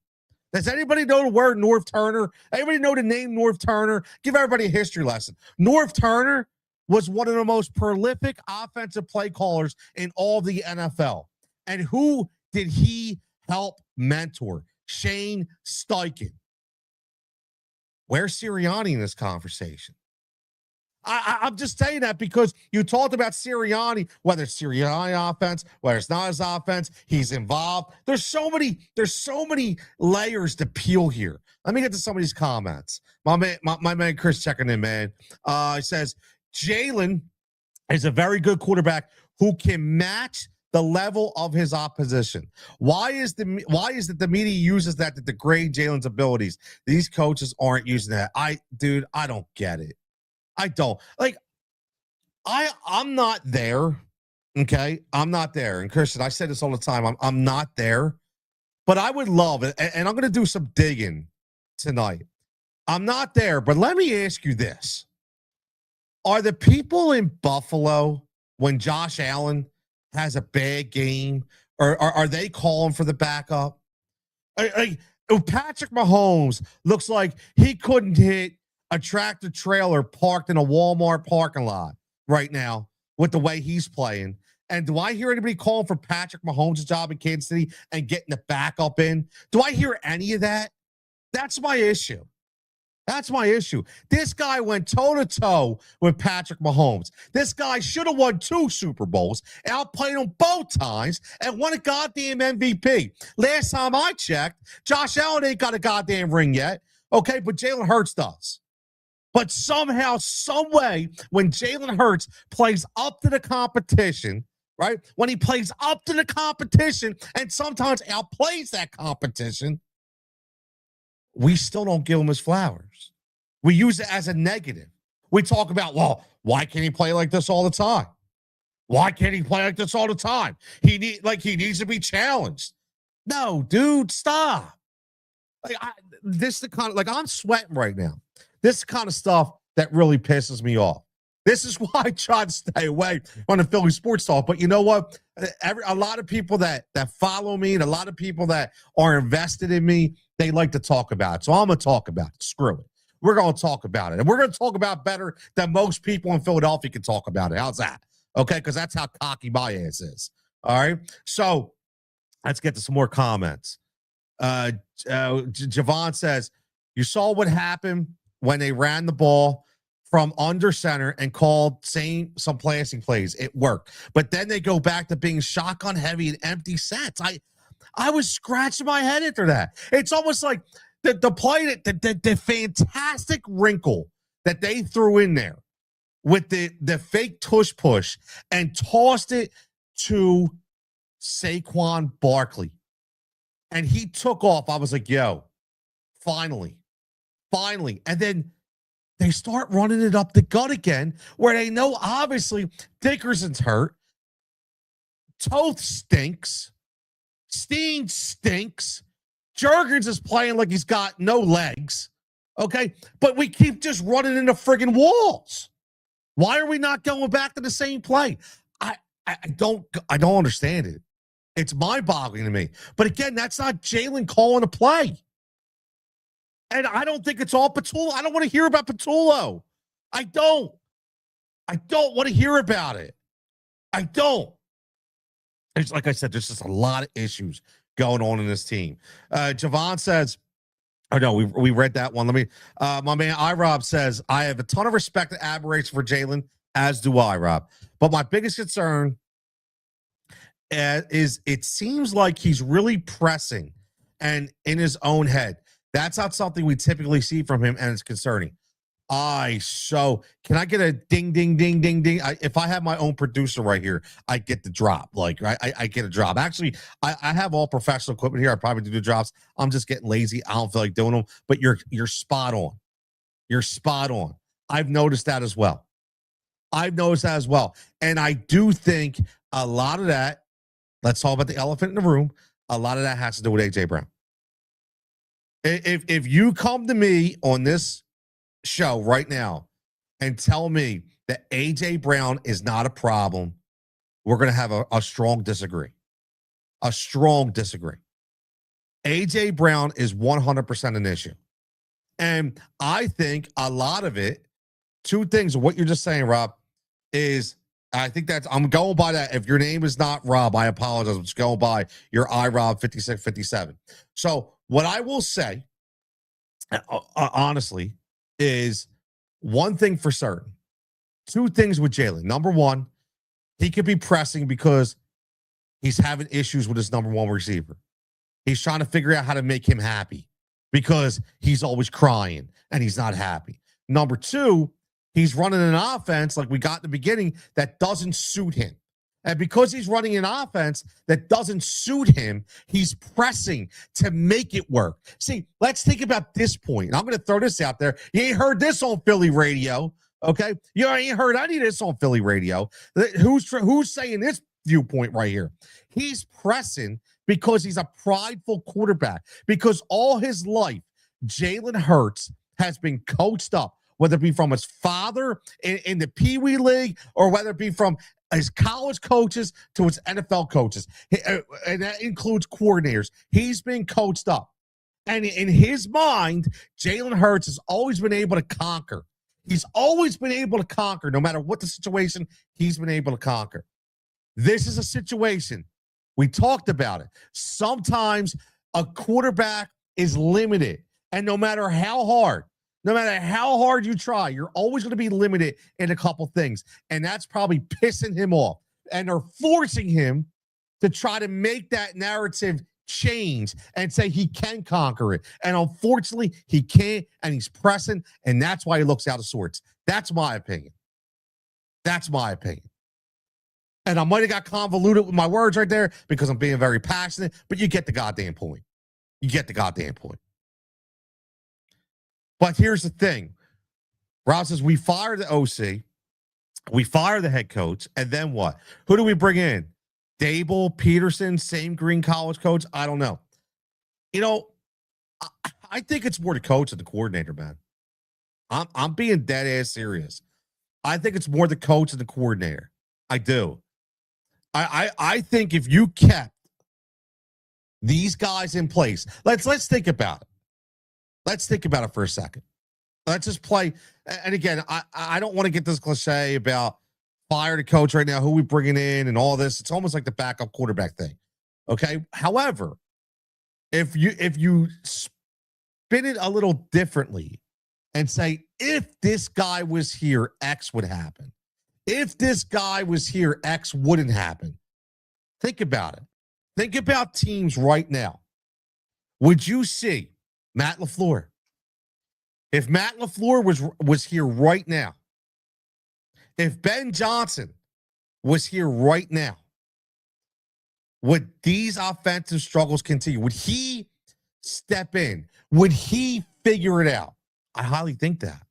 Does anybody know the word North Turner? Anybody know the name North Turner? Give everybody a history lesson. North Turner was one of the most prolific offensive play callers in all the NFL. And who did he help mentor? Shane Steichen. Where's Sirianni in this conversation? I'm just saying that because you talked about Sirianni, whether it's Sirianni offense, whether it's not his offense, he's involved. There's so many layers to peel here. Let me get to some of these comments. My man Chris checking in, man. He says Jalen is a very good quarterback who can match the level of his opposition. Why is it the media uses that to degrade Jalen's abilities? These coaches aren't using that. I don't get it. I don't. Like, I'm not there. Okay. I'm not there. And Christian, I say this all the time. I'm not there, but I would love it. And I'm going to do some digging tonight. I'm not there, but let me ask you this. Are the people in Buffalo, when Josh Allen has a bad game, or are they calling for the backup? Patrick Mahomes looks like he couldn't hit a tractor trailer parked in a Walmart parking lot right now with the way he's playing. And do I hear anybody calling for Patrick Mahomes' job in Kansas City and getting the backup in? Do I hear any of that? That's my issue. That's my issue. This guy went toe-to-toe with Patrick Mahomes. This guy should have won 2 Super Bowls, outplayed him both times, and won a goddamn MVP. Last time I checked, Josh Allen ain't got a goddamn ring yet, okay, but Jalen Hurts does. But somehow, some way, when Jalen Hurts plays up to the competition, right, when he plays up to the competition and sometimes outplays that competition, we still don't give him his flowers. We use it as a negative. We talk about, well, why can't he play like this all the time? Why can't he play like this all the time? He needs to be challenged. No, dude, stop. This is the kind of, I'm sweating right now. This is the kind of stuff that really pisses me off. This is why I try to stay away on the Philly sports talk. But you know what? A lot of people that follow me and a lot of people that are invested in me, they like to talk about it. So I'm going to talk about it. Screw it. We're going to talk about it. And we're going to talk about better than most people in Philadelphia can talk about it. How's that? Okay, because that's how cocky my ass is. All right? So let's get to some more comments. Javon says, you saw what happened when they ran the ball from under center and called some passing plays. It worked. But then they go back to being shotgun heavy and empty sets. I was scratching my head after that. It's almost like the play, the fantastic wrinkle that they threw in there with the fake tush push and tossed it to Saquon Barkley. And he took off. I was like, yo, finally. And then they start running it up the gut again, where they know obviously Dickerson's hurt. Toth stinks. Steen stinks. Jurgens is playing like he's got no legs. Okay, but we keep just running into friggin' walls. Why are we not going back to the same play? I don't understand it. It's mind-boggling to me. But again, that's not Jalen calling a play. And I don't think it's all Patullo. I don't want to hear about Patullo. I don't want to hear about it. I don't. It's like I said, there's just a lot of issues going on in this team. Javon says, oh no, we read that one. Let me, my man iRob says, I have a ton of respect and admiration for Jalen, as do I, Rob. But my biggest concern is it seems like he's really pressing and in his own head. That's not something we typically see from him, and it's concerning. Can I get a ding, ding, ding, ding, ding? If I have my own producer right here, I get the drop. I get a drop. Actually, I have all professional equipment here. I probably do the drops. I'm just getting lazy. I don't feel like doing them. But you're spot on. You're spot on. I've noticed that as well. And I do think a lot of that, let's talk about the elephant in the room, a lot of that has to do with A.J. Brown. If you come to me on this show right now and tell me that A.J. Brown is not a problem, we're going to have a strong disagree. A strong disagree. A.J. Brown is 100% an issue. And I think a lot of it, two things, what you're just saying, Rob, is I think I'm going by that. If your name is not Rob, I apologize. I'm just going by your iRob5657. So what I will say, honestly, is one thing for certain. Two things with Jalen. Number one, he could be pressing because he's having issues with his number one receiver. He's trying to figure out how to make him happy because he's always crying and he's not happy. Number two, he's running an offense like we got in the beginning that doesn't suit him. And because he's running an offense that doesn't suit him, he's pressing to make it work. See, let's think about this point. And I'm going to throw this out there. You ain't heard this on Philly radio, Okay, you ain't heard any of this on Philly radio. Who's saying this viewpoint right here? He's pressing because he's a prideful quarterback. Because all his life, Jalen Hurts has been coached up, whether it be from his father in the Pee Wee League or whether it be from his college coaches to his NFL coaches, and that includes coordinators. He's been coached up, and in his mind, Jalen Hurts has always been able to conquer. He's always been able to conquer, no matter what the situation, he's been able to conquer. This is a situation. We talked about it. Sometimes a quarterback is limited, and no matter how hard you try, you're always going to be limited in a couple things, and that's probably pissing him off, and they're forcing him to try to make that narrative change and say he can conquer it. And unfortunately, he can't, and he's pressing, and that's why he looks out of sorts. That's my opinion. That's my opinion. And I might have got convoluted with my words right there because I'm being very passionate, but you get the goddamn point. You get the goddamn point. But here's the thing. Rob says, we fire the OC, we fire the head coach, and then what? Who do we bring in? Dable, Peterson, same Green College coach? I don't know. You know, I think it's more the coach than the coordinator, man. I'm being dead ass serious. I think it's more the coach than the coordinator. I do. I think if you kept these guys in place, let's think about it. Let's think about it for a second. Let's just play. And again, I don't want to get this cliche about fire the coach right now, who we bringing in and all this. It's almost like the backup quarterback thing. Okay. However, if you spin it a little differently and say, if this guy was here, X would happen. If this guy was here, X wouldn't happen. Think about it. Think about teams right now. Would you see Matt LaFleur? If Matt LaFleur was here right now, if Ben Johnson was here right now, would these offensive struggles continue? Would he step in? Would he figure it out? I highly think that.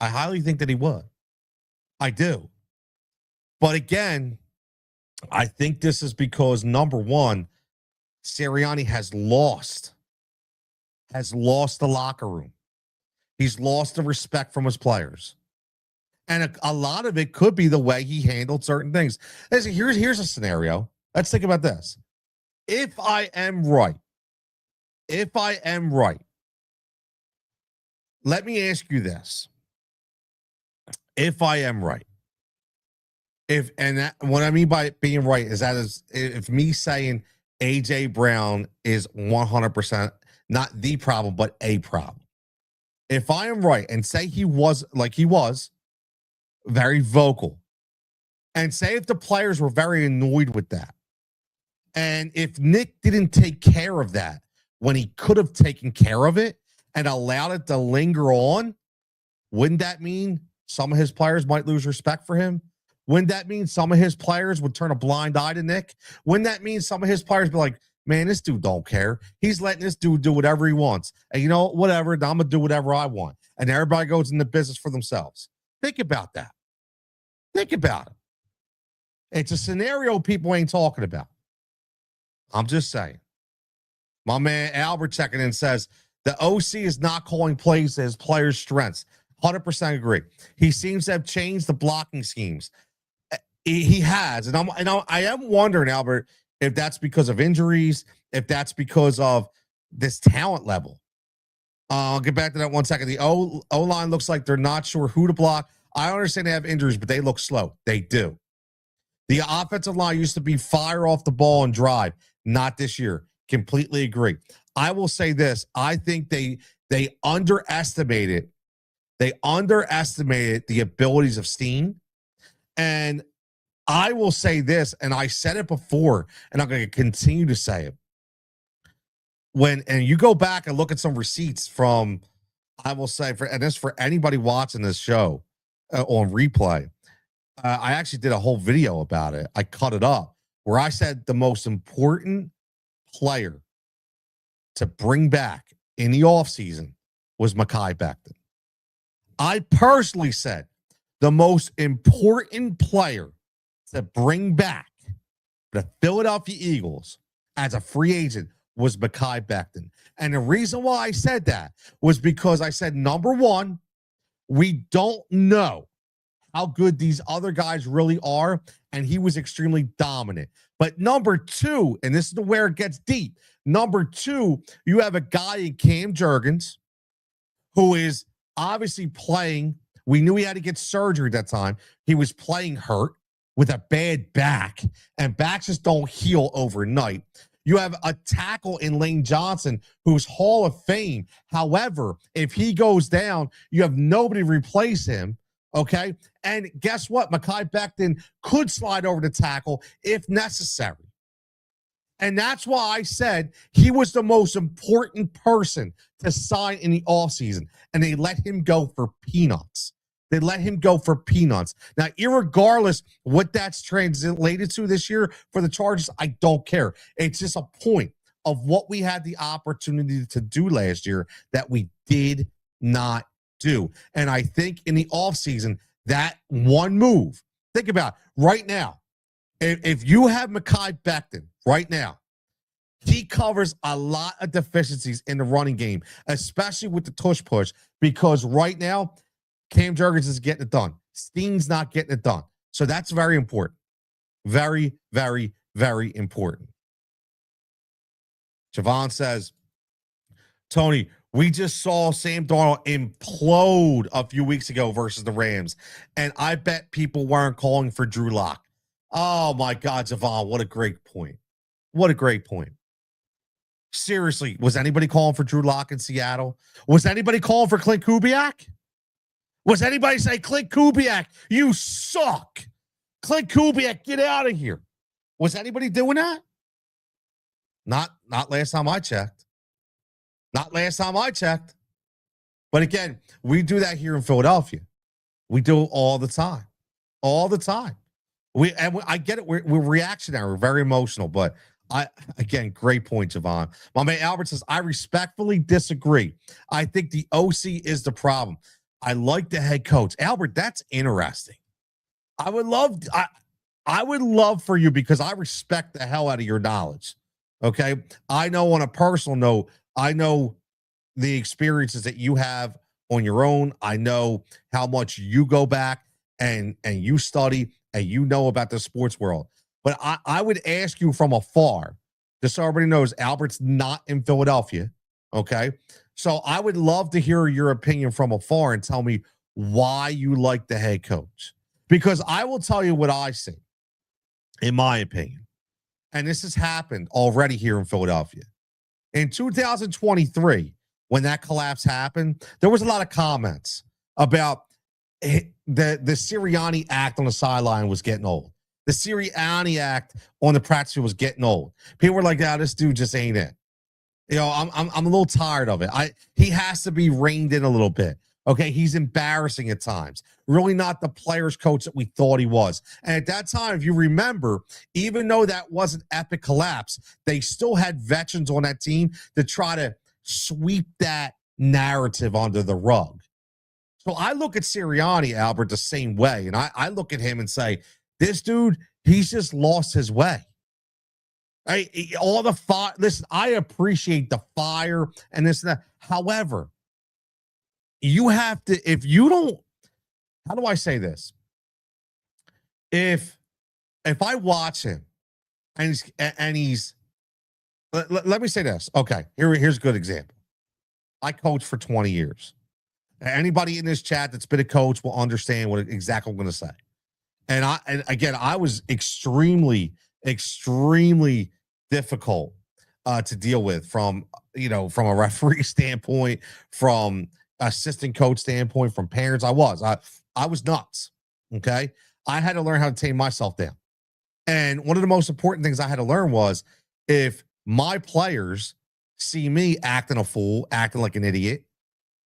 I highly think that he would. I do. But again, I think this is because, number one, Sirianni has lost the locker room. He's lost the respect from his players. And a lot of it could be the way he handled certain things. Listen, here's a scenario. Let's think about this. If I am right, let me ask you this. If I am right, what I mean by being right is if me saying AJ Brown is 100% not the problem, but a problem. If I am right and say he was very vocal, and say if the players were very annoyed with that, and if Nick didn't take care of that when he could have taken care of it and allowed it to linger on, wouldn't that mean some of his players might lose respect for him? Wouldn't that mean some of his players would turn a blind eye to Nick? Wouldn't that mean some of his players be like, man, this dude don't care. He's letting this dude do whatever he wants. And you know, whatever, I'm going to do whatever I want. And everybody goes into business for themselves. Think about that. Think about it. It's a scenario people ain't talking about. I'm just saying. My man Albert checking in says, the OC is not calling plays to his players' strengths. 100% agree. He seems to have changed the blocking schemes. He has. And I am wondering, Albert, if that's because of injuries, if that's because of this talent level. I'll get back to that 1 second. The O-line looks like they're not sure who to block. I understand they have injuries, but they look slow. They do. The offensive line used to be fire off the ball and drive. Not this year. Completely agree. I will say this. I think they underestimated the abilities of Steen. And I will say this, and I said it before, and I'm going to continue to say it. And you go back and look at some receipts from, I will say, and this for anybody watching this show on replay, I actually did a whole video about it. I cut it up where I said the most important player to bring back in the offseason was Mekhi Becton. I personally said the most important player to bring back the Philadelphia Eagles as a free agent was Mekhi Becton. And the reason why I said that was because I said, number one, we don't know how good these other guys really are, and he was extremely dominant. But number two, and this is where it gets deep, number two, you have a guy in Cam Jurgens who is obviously playing. We knew he had to get surgery at that time. He was playing hurt with a bad back, and backs just don't heal overnight. You have a tackle in Lane Johnson who's Hall of Fame. However, if he goes down, you have nobody to replace him. Okay. And guess what? Mekhi Becton could slide over to tackle if necessary. And that's why I said he was the most important person to sign in the offseason. And they let him go for peanuts. They let him go for peanuts. Now, irregardless what that's translated to this year for the Chargers, I don't care. It's just a point of what we had the opportunity to do last year that we did not do. And I think in the offseason, that one move, think about it, right now, if you have Mekhi Becton right now, he covers a lot of deficiencies in the running game, especially with the tush push, because right now, Cam Jurgens is getting it done. Steen's not getting it done. So that's very important. Very, very, very important. Javon says, Tony, we just saw Sam Darnold implode a few weeks ago versus the Rams, and I bet people weren't calling for Drew Lock. Oh, my God, Javon, what a great point. What a great point. Seriously, was anybody calling for Drew Lock in Seattle? Was anybody calling for Clint Kubiak? Was anybody say, Clint Kubiak, you suck? Clint Kubiak, get out of here. Was anybody doing that? Not last time I checked. Not last time I checked. But again, we do that here in Philadelphia. We do it all the time. All the time. I get it. We're reactionary. We're very emotional. But again, great point, Javon. My man Albert says, I respectfully disagree. I think the OC is the problem. I like the head coach. Albert, that's interesting. I would love for you, because I respect the hell out of your knowledge. Okay. I know on a personal note, I know the experiences that you have on your own. I know how much you go back and you study and you know about the sports world. But I would ask you from afar, just so everybody knows, Albert's not in Philadelphia. Okay. So I would love to hear your opinion from afar and tell me why you like the head coach. Because I will tell you what I see, in my opinion. And this has happened already here in Philadelphia. In 2023, when that collapse happened, there was a lot of comments about the Sirianni act on the sideline was getting old. The Sirianni act on the practice field was getting old. People were like, this dude just ain't it. You know, I'm a little tired of it. He has to be reined in a little bit. Okay, he's embarrassing at times. Really not the player's coach that we thought he was. And at that time, if you remember, even though that was an epic collapse, they still had veterans on that team to try to sweep that narrative under the rug. So I look at Sirianni, Albert, the same way. And I look at him and say, this dude, he's just lost his way. All the fire. Listen, I appreciate the fire and this and that. However, you have to, if you don't, how do I say this? If I watch him and he's let me say this. Okay, here's a good example. I coached for 20 years. Anybody in this chat that's been a coach will understand what exactly I'm going to say. And again, I was extremely, extremely difficult to deal with from a referee standpoint, from assistant coach standpoint, from parents. I was nuts. Okay. I had to learn how to tame myself down. And one of the most important things I had to learn was, if my players see me acting a fool, acting like an idiot,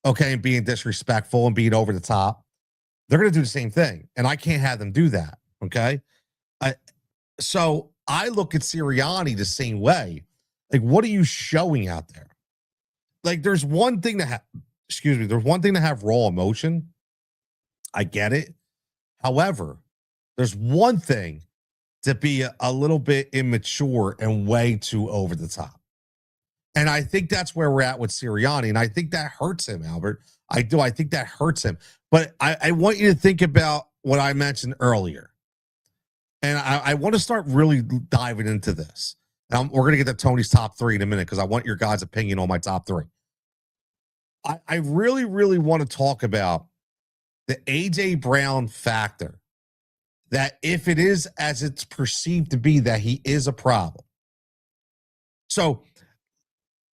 okay, and being disrespectful and being over the top, they're going to do the same thing. And I can't have them do that. Okay. So I look at Sirianni the same way. Like, what are you showing out there? Like, there's one thing to have, there's one thing to have raw emotion. I get it. However, there's one thing to be a little bit immature and way too over the top. And I think that's where we're at with Sirianni. And I think that hurts him, Albert. I do. I think that hurts him. But I want you to think about what I mentioned earlier. And I want to start really diving into this. We're going to get to Tony's top three in a minute because I want your guys' opinion on my top three. I really, really want to talk about the A.J. Brown factor, that if it is as it's perceived to be, that he is a problem. So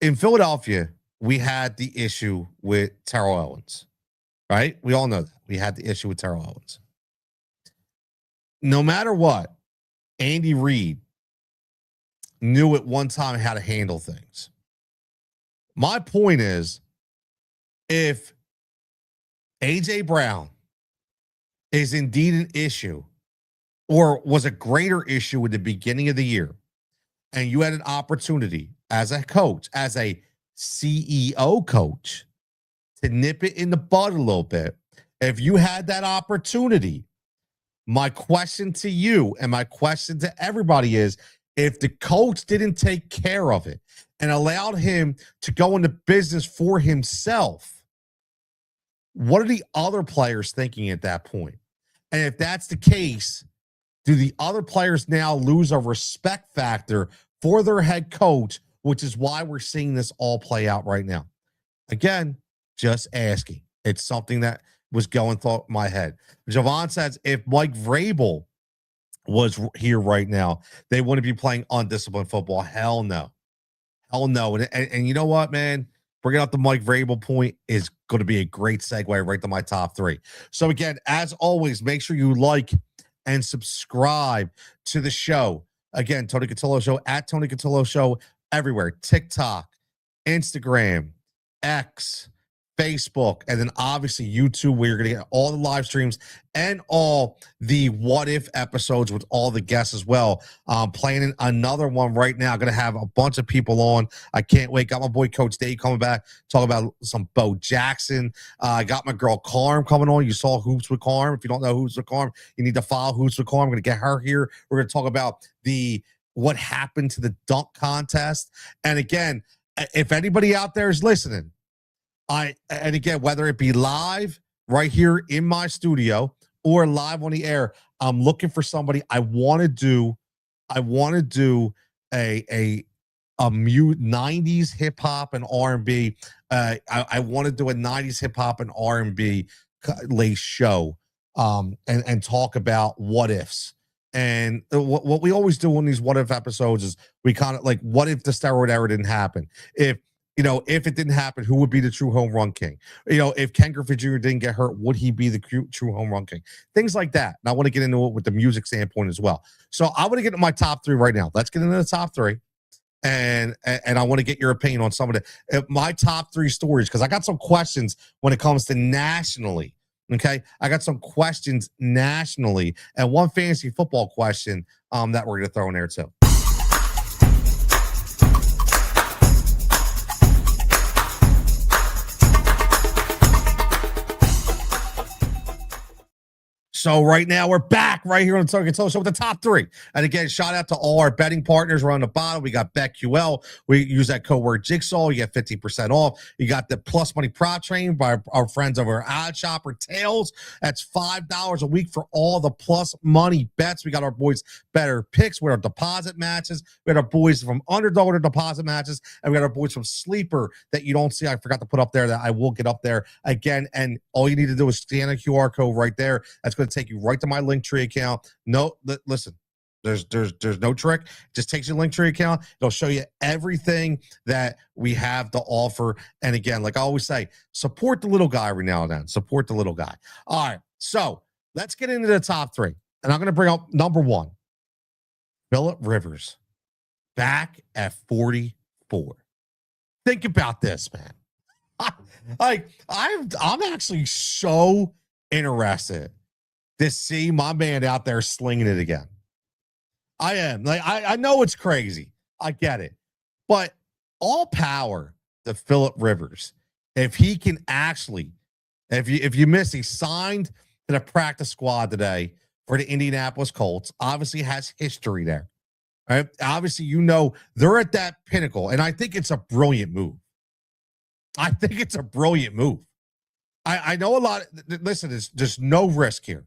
in Philadelphia, we had the issue with Terrell Owens, right? We all know that. We had the issue with Terrell Owens. No matter what, Andy Reid knew at one time how to handle things. My point is, if A.J. Brown is indeed an issue or was a greater issue at the beginning of the year, and you had an opportunity as a coach, as a CEO coach, to nip it in the bud a little bit, if you had that opportunity, my question to you and my question to everybody is, if the coach didn't take care of it and allowed him to go into business for himself, what are the other players thinking at that point? And if that's the case, do the other players now lose a respect factor for their head coach, which is why we're seeing this all play out right now? Again, just asking. It's something that was going through my head. Javon says, if Mike Vrabel was here right now, they wouldn't be playing undisciplined football. Hell no. Hell no. And you know what, man? Bringing up the Mike Vrabel point is going to be a great segue right to my top three. So again, as always, make sure you like and subscribe to the show. Again, Tony Cutillo Show, at Tony Cutillo Show, everywhere. TikTok, Instagram, X, Facebook, and then obviously YouTube, where you're going to get all the live streams and all the what if episodes with all the guests as well. Planning another one right now. Going to have a bunch of people on. I can't wait. Got my boy Coach Dave coming back, talk about some Bo Jackson. I got my girl Carm coming on. You saw Hoops with Carm. If you don't know Hoops with Carm, you need to follow Hoops with Carm. I'm going to get her here. We're going to talk about what happened to the dunk contest. And again, if anybody out there is listening, and again, whether it be live right here in my studio or live on the air, I'm looking for somebody. I want to do a mute 90s hip hop and R&B. I want to do a 90s hip hop and R&B lace show, and talk about what ifs. And what we always do on these what if episodes is we kind of like, what if the steroid era didn't happen? If it didn't happen, who would be the true home run king? If Ken Griffey Jr. didn't get hurt, would he be the true home run king? Things like that. And I want to get into it with the music standpoint as well. So I want to get into my top three right now. Let's get into the top three. And I want to get your opinion on some of my top three stories, because I got some questions when it comes to nationally. Okay. I got some questions nationally and one fantasy football question that we're going to throw in there too. So right now we're back right here on the Tony Cutillo Show with the top three. And again, shout out to all our betting partners. We're on the bottom. We got BetQL. We use that code word Jigsaw. You get 50% off. You got the Plus Money Prop Train by our friends over at Odd Shopper Tails. That's $5 a week for all the plus money bets. We got our boys Better Picks with our deposit matches. We got our boys from Underdog with our deposit matches. And we got our boys from Sleeper that you don't see. I forgot to put up there that I will get up there again. And all you need to do is scan a QR code right there. That's going to take you right to my Linktree account. No, listen, there's no trick. It just takes your Linktree account. It'll show you everything that we have to offer. And again, like I always say, support the little guy every now and then. Support the little guy. All right, so let's get into the top three. And I'm going to bring up number one, Phillip Rivers, back at 44. Think about this, man. I'm actually so interested to see my man out there slinging it again. I am. I know it's crazy. I get it. But all power to Phillip Rivers. If he can actually, if you miss, he signed to the practice squad today for the Indianapolis Colts. Obviously has history there. Right? Obviously, they're at that pinnacle, and I think it's a brilliant move. I think it's a brilliant move. I know a lot. Listen, there's no risk here.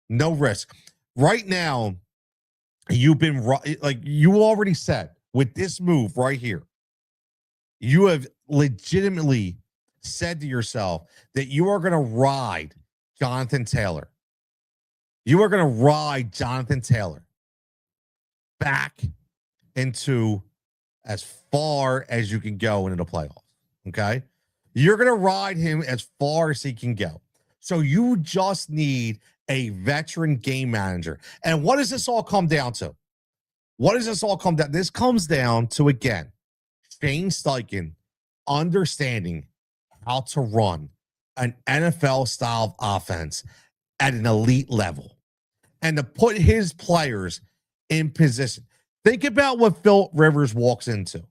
No risk. Right now, you've been like you already said with this move right here. You have legitimately said to yourself that you are going to ride Jonathan Taylor. You are going to ride Jonathan Taylor back into as far as you can go into the playoffs. Okay. You're going to ride him as far as he can go. So you just need a veteran game manager. And what does this all come down to? What does this all come down? This comes down to, again, Shane Steichen understanding how to run an NFL style offense at an elite level and to put his players in position. Think about what Phil Rivers walks into.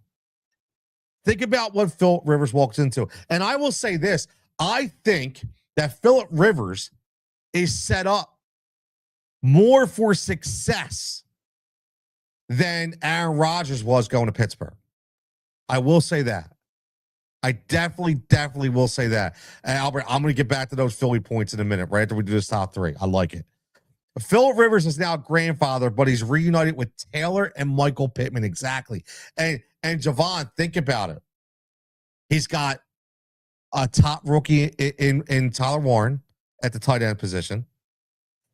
Think about what Phil Rivers walks into. And I will say this. I think that Philip Rivers is set up more for success than Aaron Rodgers was going to Pittsburgh. I will say that. I definitely will say that. And Albert, I'm going to get back to those Philly points in a minute, right after we do this top three. I like it. Philip Rivers is now grandfather, but he's reunited with Taylor and Michael Pittman. Exactly. And Javon, think about it. He's got a top rookie in Tyler Warren at the tight end position.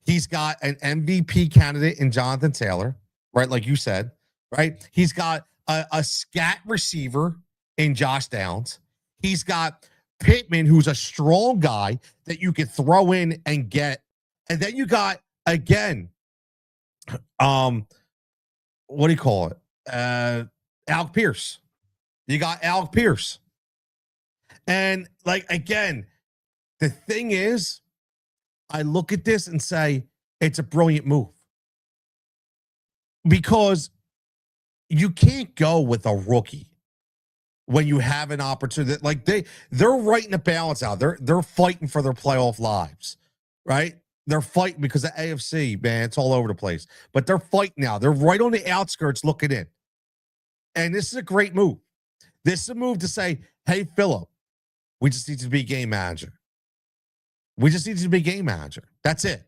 He's got an MVP candidate in Jonathan Taylor, right? Like you said, right? He's got a scat receiver in Josh Downs. He's got Pittman, who's a strong guy that you could throw in and get. And then you got, again, what do you call it? Alec Pierce. You got Alec Pierce. And, like, again, the thing is, I look at this and say it's a brilliant move. Because you can't go with a rookie when you have an opportunity. Like, they're writing a balance out. They're fighting for their playoff lives, right? They're fighting because the AFC, man, it's all over the place. But they're fighting now. They're right on the outskirts looking in. And this is a great move. This is a move to say, hey, Phillip, we just need to be game manager. We just need to be game manager. That's it.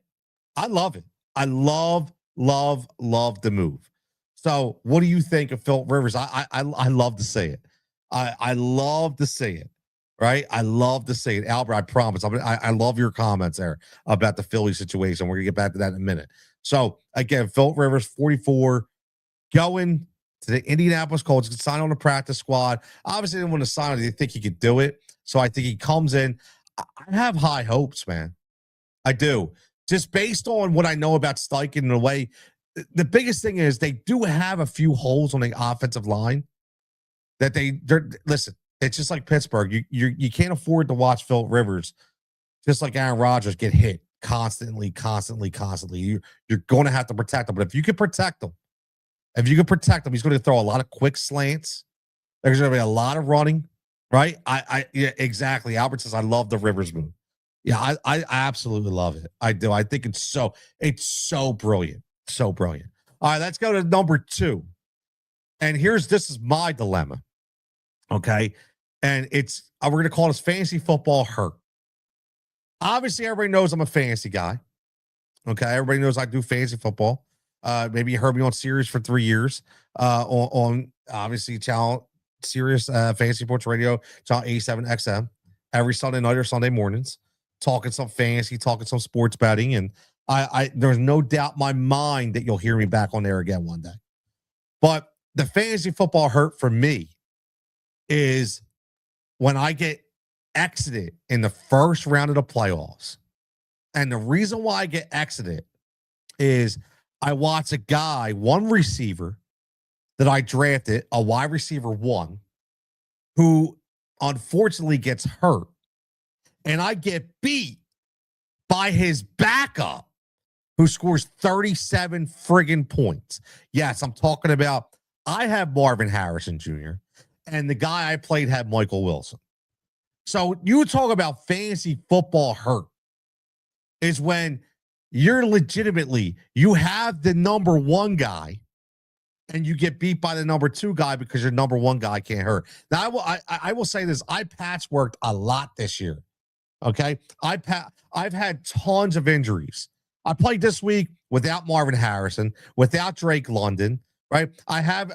I love it. I love the move. So what do you think of Philip Rivers? I love to say it. I love to say it. Right? I love to say it. Albert, I promise. I love your comments there about the Philly situation. We're going to get back to that in a minute. So, again, Philip Rivers, 44, going to the Indianapolis Colts. He could sign on the practice squad. Obviously, they didn't want to sign him. They think he could do it. So, I think he comes in. I have high hopes, man. I do. Just based on what I know about Steichen and the way. The biggest thing is they do have a few holes on the offensive line that they're listen. It's just like Pittsburgh. You can't afford to watch Philip Rivers, just like Aaron Rodgers, get hit constantly. You're going to have to protect him. But if you can protect him, he's going to throw a lot of quick slants. There's going to be a lot of running, right? Yeah, exactly. Albert says I love the Rivers move. Yeah, I absolutely love it. I do. I think it's so brilliant, so brilliant. All right, let's go to number 2. And this is my dilemma. Okay. And it's, we're going to call this fantasy football hurt. Obviously, everybody knows I'm a fantasy guy. Okay. Everybody knows I do fantasy football. Maybe you heard me on Sirius for 3 years, on obviously channel Sirius, Fantasy Sports Radio, channel 87XM, every Sunday night or Sunday mornings, talking some fantasy, talking some sports betting. And there's no doubt in my mind that you'll hear me back on there again one day. But the fantasy football hurt for me is when I get exited in the first round of the playoffs. And the reason why I get exited is I watch a guy, one receiver that I drafted, a wide receiver 1, who unfortunately gets hurt. And I get beat by his backup, who scores 37 friggin' points. Yes, I'm talking about, I have Marvin Harrison Jr., and the guy I played had Michael Wilson. So you talk about fantasy football hurt. is when you have the number one guy and you get beat by the number two guy because your number one guy can't hurt. Now, I will say this: I patchworked a lot this year. Okay, I've had tons of injuries. I played this week without Marvin Harrison, without Drake London. Right, I have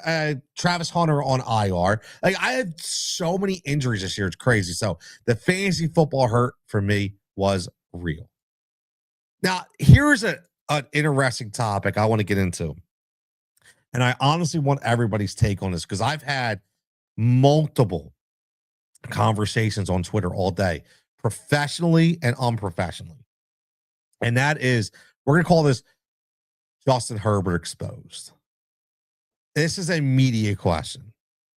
Travis Hunter on IR. Like I had so many injuries this year; it's crazy. So the fantasy football hurt for me was real. Now, here's an interesting topic I want to get into. And I honestly want everybody's take on this because I've had multiple conversations on Twitter all day, professionally and unprofessionally. And that is, we're going to call this Justin Herbert exposed. This is a media question.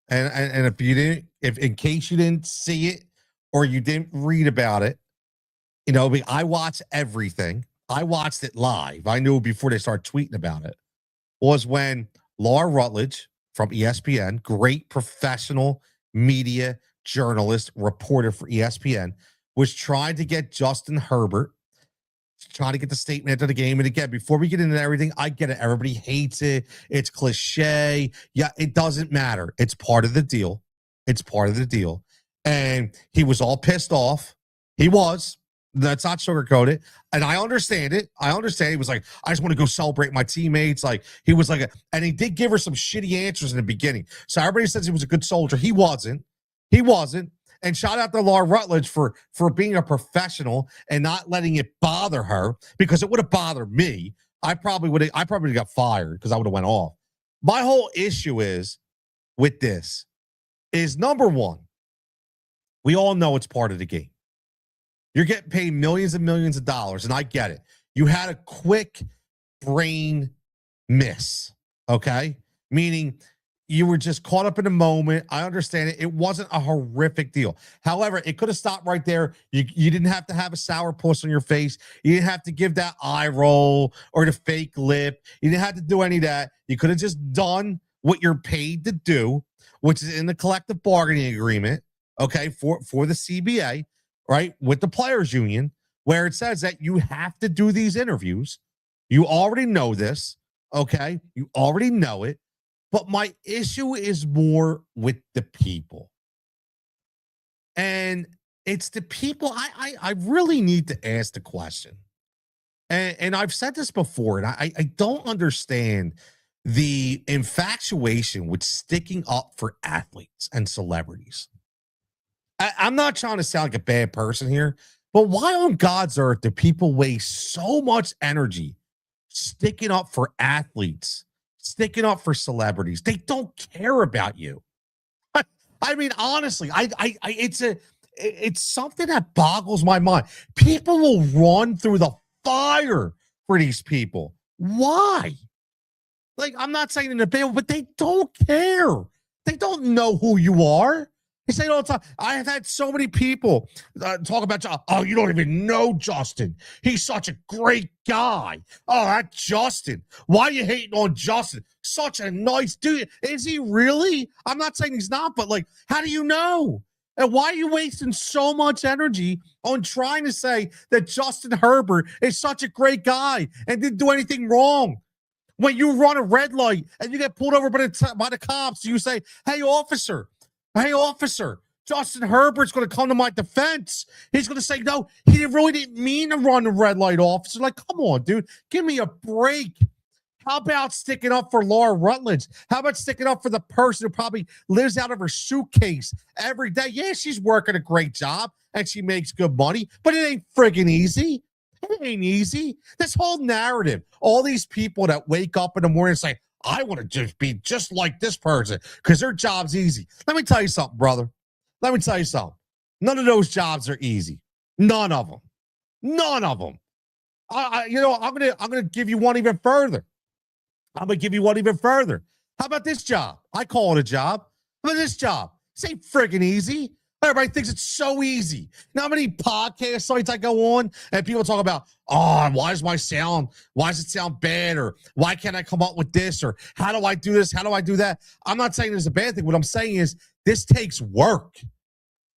And if you didn't, if in case you didn't see it or you didn't read about it, you know, I watch everything. I watched it live. I knew before they started tweeting about it. Was when Laura Rutledge from ESPN, great professional media journalist, reporter for ESPN, was trying to get Justin Herbert, trying to get the statement into the game. And again, before we get into everything, I get it. Everybody hates it. It's cliche. Yeah, it doesn't matter. It's part of the deal. It's part of the deal. And he was all pissed off. He was. That's not sugarcoated. And I understand it. I understand. He was like, I just want to go celebrate my teammates. Like, he was like, and he did give her some shitty answers in the beginning. So everybody says he was a good soldier. He wasn't. He wasn't. And shout out to Laura Rutledge for being a professional and not letting it bother her, because it would have bothered me. I probably would have got fired because I would have went off. My whole issue is with this is, number one, we all know it's part of the game. You're getting paid millions and millions of dollars, and I get it. You had a quick brain miss, okay? Meaning you were just caught up in the moment. I understand it. It wasn't a horrific deal. However, it could have stopped right there. You didn't have to have a sour puss on your face. You didn't have to give that eye roll or the fake lip. You didn't have to do any of that. You could have just done what you're paid to do, which is in the collective bargaining agreement, okay, for the CBA, right, with the players union, where it says that you have to do these interviews. You already know this, okay? You already know it. But my issue is more with the people. And it's the people I really need to ask the question. And I've said this before, and I don't understand the infatuation with sticking up for athletes and celebrities. I'm not trying to sound like a bad person here, but why on God's earth do people waste so much energy sticking up for athletes, sticking up for celebrities? They don't care about you. I mean, honestly, it's something that boggles my mind. People will run through the fire for these people. Why? Like, I'm not saying in the bill, but they don't care. They don't know who you are. They say it all the time. I have had so many people talk about, oh, you don't even know Justin. He's such a great guy. Oh, that Justin. Why are you hating on Justin? Such a nice dude. Is he really? I'm not saying he's not, but like, how do you know? And why are you wasting so much energy on trying to say that Justin Herbert is such a great guy and didn't do anything wrong? When you run a red light and you get pulled over by the cops, you say, hey, officer, Justin Herbert's going to come to my defense. He's going to say, no, he really didn't mean to run the red light, officer. Like, come on, dude. Give me a break. How about sticking up for Laura Rutledge? How about sticking up for the person who probably lives out of her suitcase every day? Yeah, she's working a great job and she makes good money, but it ain't friggin' easy. It ain't easy. This whole narrative, all these people that wake up in the morning and say, I want to just be just like this person because their job's easy. Let me tell you something, brother. Let me tell you something. None of those jobs are easy. None of them. None of them. I'm gonna give you one even further. How about this job? I call it a job. How about this job? This ain't friggin' easy. Everybody thinks it's so easy. Now, how many podcast sites I go on and people talk about, oh, why does it sound bad? Or why can't I come up with this? Or how do I do this? How do I do that? I'm not saying it's a bad thing. What I'm saying is this takes work.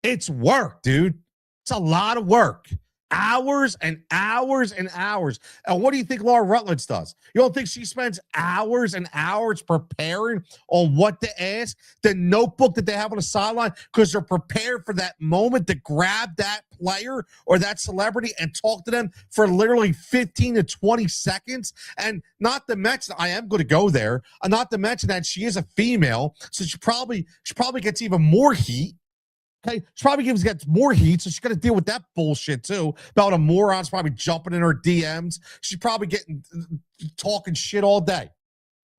It's work, dude. It's a lot of work. Hours and hours and hours. And what do you think Laura Rutledge does? You don't think she spends hours and hours preparing on what to ask? The notebook that they have on the sideline, because they're prepared for that moment to grab that player or that celebrity and talk to them for literally 15 to 20 seconds. And not to mention, I am going to go there, not to mention that she is a female, so she probably gets even more heat. Okay, she probably gets more heat, so she's got to deal with that bullshit too. About a moron's probably jumping in her DMs. She's probably getting talking shit all day.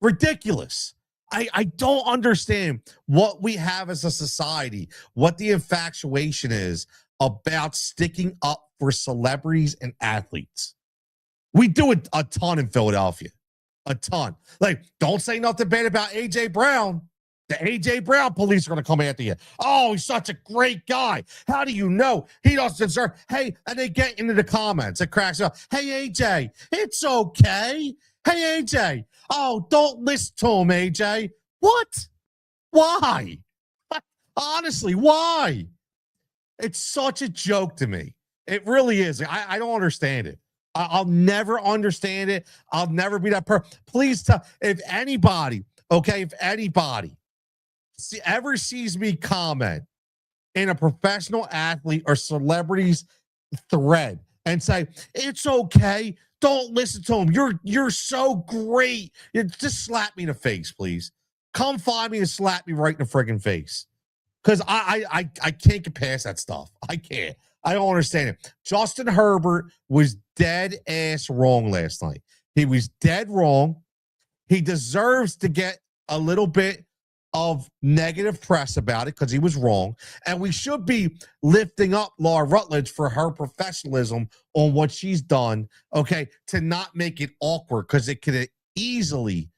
Ridiculous. I don't understand what we have as a society, what the infatuation is about sticking up for celebrities and athletes. We do it a ton in Philadelphia, a ton. Like, don't say nothing bad about AJ Brown. The AJ Brown police are going to come after you. Oh, he's such a great guy. How do you know he doesn't deserve? Hey, and they get into the comments. It cracks up. Hey, AJ, it's okay. Hey, AJ. Oh, don't listen to him, AJ. What? Why? Honestly, why? It's such a joke to me. It really is. I don't understand it. I'll never understand it. I'll never be that person. Please tell if anybody, okay, if anybody ever sees me comment in a professional athlete or celebrity's thread and say, it's okay, don't listen to him. You're so great. Just slap me in the face, please. Come find me and slap me right in the friggin' face. Because I can't get past that stuff. I can't. I don't understand it. Justin Herbert was dead ass wrong last night. He was dead wrong. He deserves to get a little bit of negative press about it because he was wrong. And we should be lifting up Laura Rutledge for her professionalism on what she's done, okay, to not make it awkward because it could have easily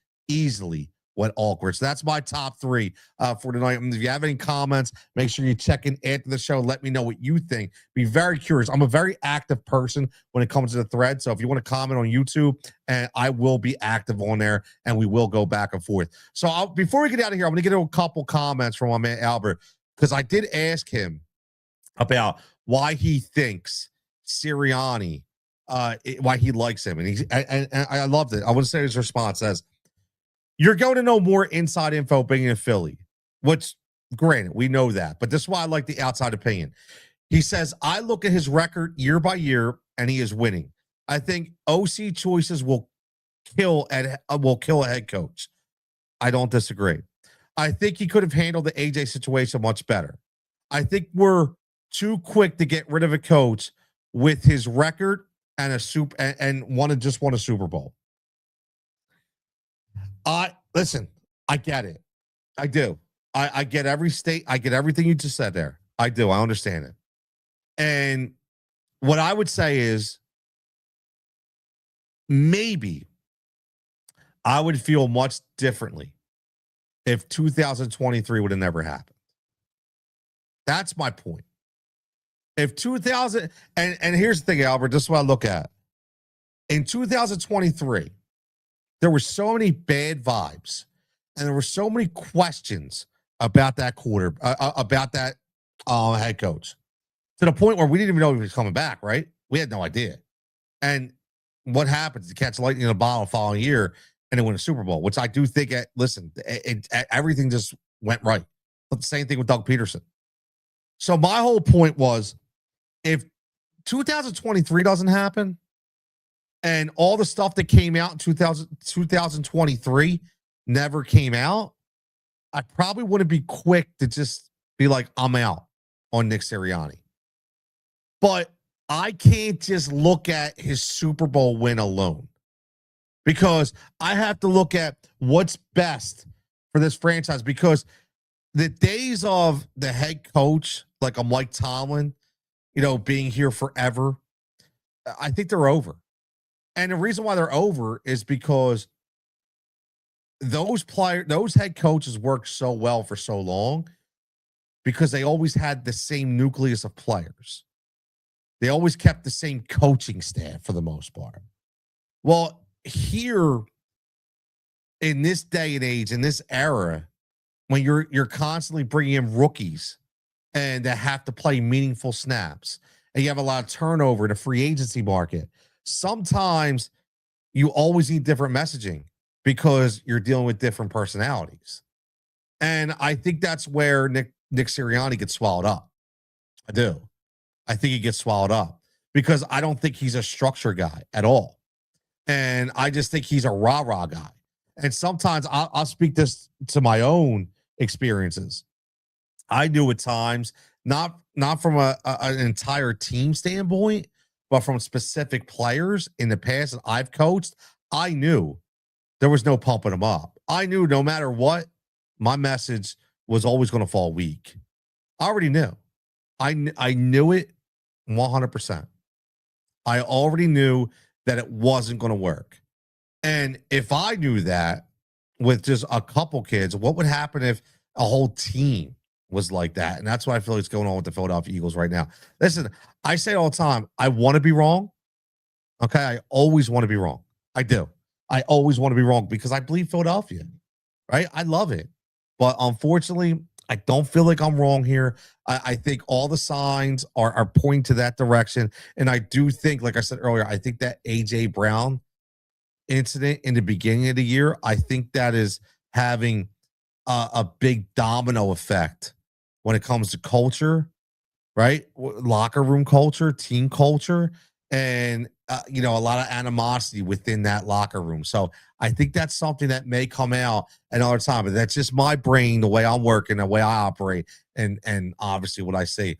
went awkward. So that's my top three for tonight. If you have any comments, make sure you check in after the show. Let me know what you think. Be very curious. I'm a very active person when it comes to the thread. So if you want to comment on YouTube, and I will be active on there, and we will go back and forth. So before we get out of here, I'm going to get a couple comments from my man Albert, because I did ask him about why he thinks Sirianni, why he likes him, and I loved it. I want to say his response says, "You're going to know more inside info being a Philly," which, granted, we know that, but this is why I like the outside opinion. He says, "I look at his record year by year, and he is winning. I think OC choices will kill a head coach." I don't disagree. "I think he could have handled the AJ situation much better. I think we're too quick to get rid of a coach with his record and just won a Super Bowl." Listen, I get it. I do. I get every state. I get everything you just said there. I do. I understand it. And what I would say is maybe I would feel much differently if 2023 would have never happened. That's my point. If 2000, and here's the thing, Albert, this is what I look at. In 2023, there were so many bad vibes, and there were so many questions about that head coach, to the point where we didn't even know he was coming back. Right? We had no idea. And what happens? You catch lightning in a bottle the following year, and they win a Super Bowl, which I do think. Everything just went right. But the same thing with Doug Peterson. So my whole point was, if 2023 doesn't happen, and all the stuff that came out in 2023 never came out, I probably wouldn't be quick to just be like, I'm out on Nick Sirianni. But I can't just look at his Super Bowl win alone, because I have to look at what's best for this franchise, because the days of the head coach, like a Mike Tomlin, being here forever, I think they're over. And the reason why they're over is because those head coaches worked so well for so long, because they always had the same nucleus of players. They always kept the same coaching staff for the most part. Well, here in this day and age, in this era, when you're constantly bringing in rookies and that have to play meaningful snaps, and you have a lot of turnover in the free agency market, sometimes you always need different messaging because you're dealing with different personalities. And I think that's where Nick Sirianni gets swallowed up. I do. I think he gets swallowed up because I don't think he's a structure guy at all. And I just think he's a rah-rah guy. And sometimes I'll speak this to my own experiences. I knew at times, not from an entire team standpoint, but from specific players in the past that I've coached, I knew there was no pumping them up. I knew no matter what, my message was always going to fall weak. I already knew. I knew it 100%. I already knew that it wasn't going to work. And if I knew that with just a couple kids, what would happen if a whole team was like that? And that's what I feel like is going on with the Philadelphia Eagles right now. Listen, I say it all the time, I want to be wrong. Okay. I always want to be wrong. I do. I always want to be wrong because I believe Philadelphia, right? I love it. But unfortunately, I don't feel like I'm wrong here. I think all the signs are pointing to that direction. And I do think, like I said earlier, I think that A.J. Brown incident in the beginning of the year, I think that is having a big domino effect when it comes to culture, right? Locker room culture, team culture, and a lot of animosity within that locker room. So I think that's something that may come out another time. But that's just my brain, the way I'm working, the way I operate, and obviously what I say.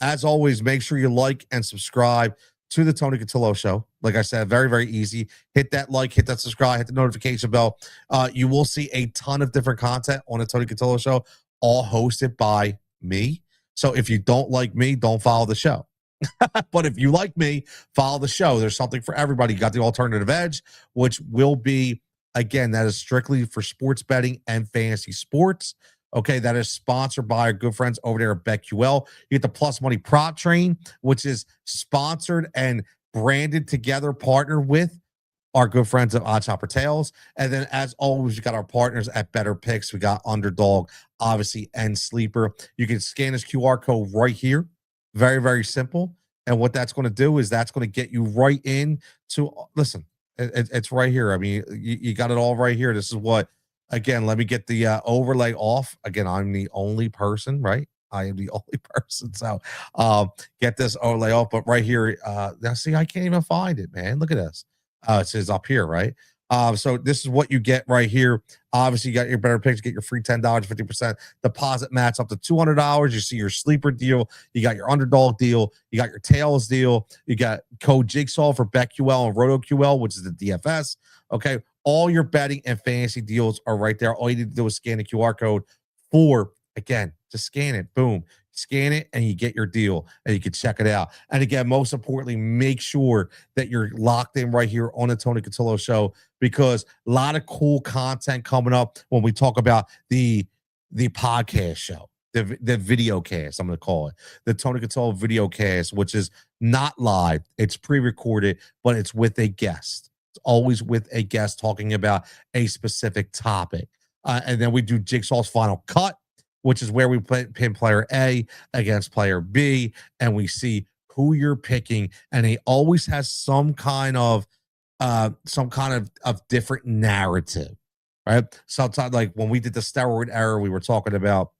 As always, make sure you like and subscribe to the Tony Cutillo Show. Like I said, very, very easy. Hit that like, hit that subscribe, hit the notification bell. You will see a ton of different content on the Tony Cutillo Show, all hosted by me. So if you don't like me, don't follow the show. But if you like me, follow the show. There's something for everybody. You got the alternative edge, which will be, again, that is strictly for sports betting and fantasy sports. Okay, that is sponsored by our good friends over there at BetQL. You get the Plus Money Prop Train, which is sponsored and branded together, partnered with our good friends at Odd Chopper Tales. And then, as always, we got our partners at Better Picks. We got Underdog, obviously, and Sleeper. You can scan this QR code right here. Very, very simple. And what that's going to do is that's going to get you right in to, listen, it's right here. I mean, you got it all right here. This is what, again, let me get the overlay off. Again, I'm the only person, right? I am the only person. So get this overlay off. But right here, now see, I can't even find it, man. Look at this. It says up here, right? So this is what you get right here. Obviously, you got your Better Picks, get your free $10, 50% deposit match up to $200. You see your sleeper deal. You got your underdog deal. You got your tails deal. You got code Jigsaw for BetQL and RotoQL, which is the DFS. Okay. All your betting and fantasy deals are right there. All you need to do is scan the QR code again, just scan it. Boom. Scan it and you get your deal and you can check it out. And again, most importantly, make sure that you're locked in right here on the Tony Cutillo Show because a lot of cool content coming up when we talk about the podcast show, the video cast, I'm going to call it the Tony Cutillo video cast, which is not live. It's pre-recorded, but it's with a guest. It's always with a guest talking about a specific topic. And then we do Jigsaw's Final Cut, which is where we pin player A against player B, and we see who you're picking. And he always has some kind of different narrative, right? Sometimes, like when we did the steroid era, we were talking about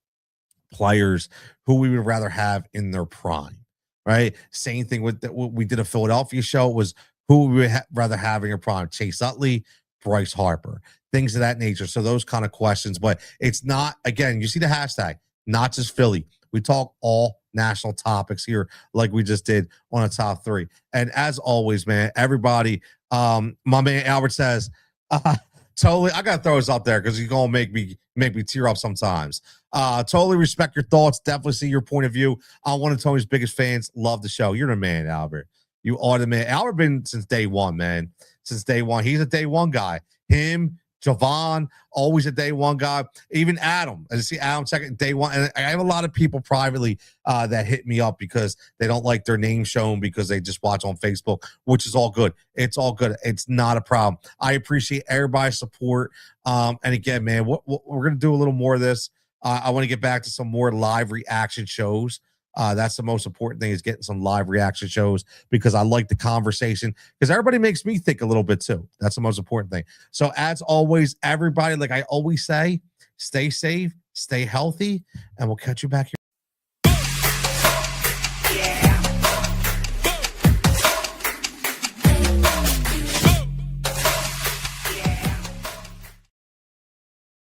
players who we would rather have in their prime, right? Same thing with what we did a Philadelphia show was who we would rather have in your prime: Chase Utley, Bryce Harper, things of that nature. So those kind of questions, but it's not, again, you see the hashtag, not just Philly. We talk all national topics here like we just did on a top three. And as always, man, everybody, my man Albert says, totally, I got to throw this up there because he's going to make me tear up sometimes. Totally respect your thoughts. Definitely see your point of view. I'm one of Tony's biggest fans. Love the show. You're the man, Albert. You are the man. Albert been since day one, man. Since day one. He's a day one guy. Him, Javon, always a day one guy. Even Adam. I see Adam checking day one. And I have a lot of people privately that hit me up because they don't like their name shown because they just watch on Facebook, which is all good. It's all good. It's not a problem. I appreciate everybody's support. And again, man, we're going to do a little more of this. I want to get back to some more live reaction shows. That's the most important thing, is getting some live reaction shows, because I like the conversation, because everybody makes me think a little bit too. That's the most important thing. So as always, everybody, like I always say, stay safe, stay healthy, and we'll catch you back here.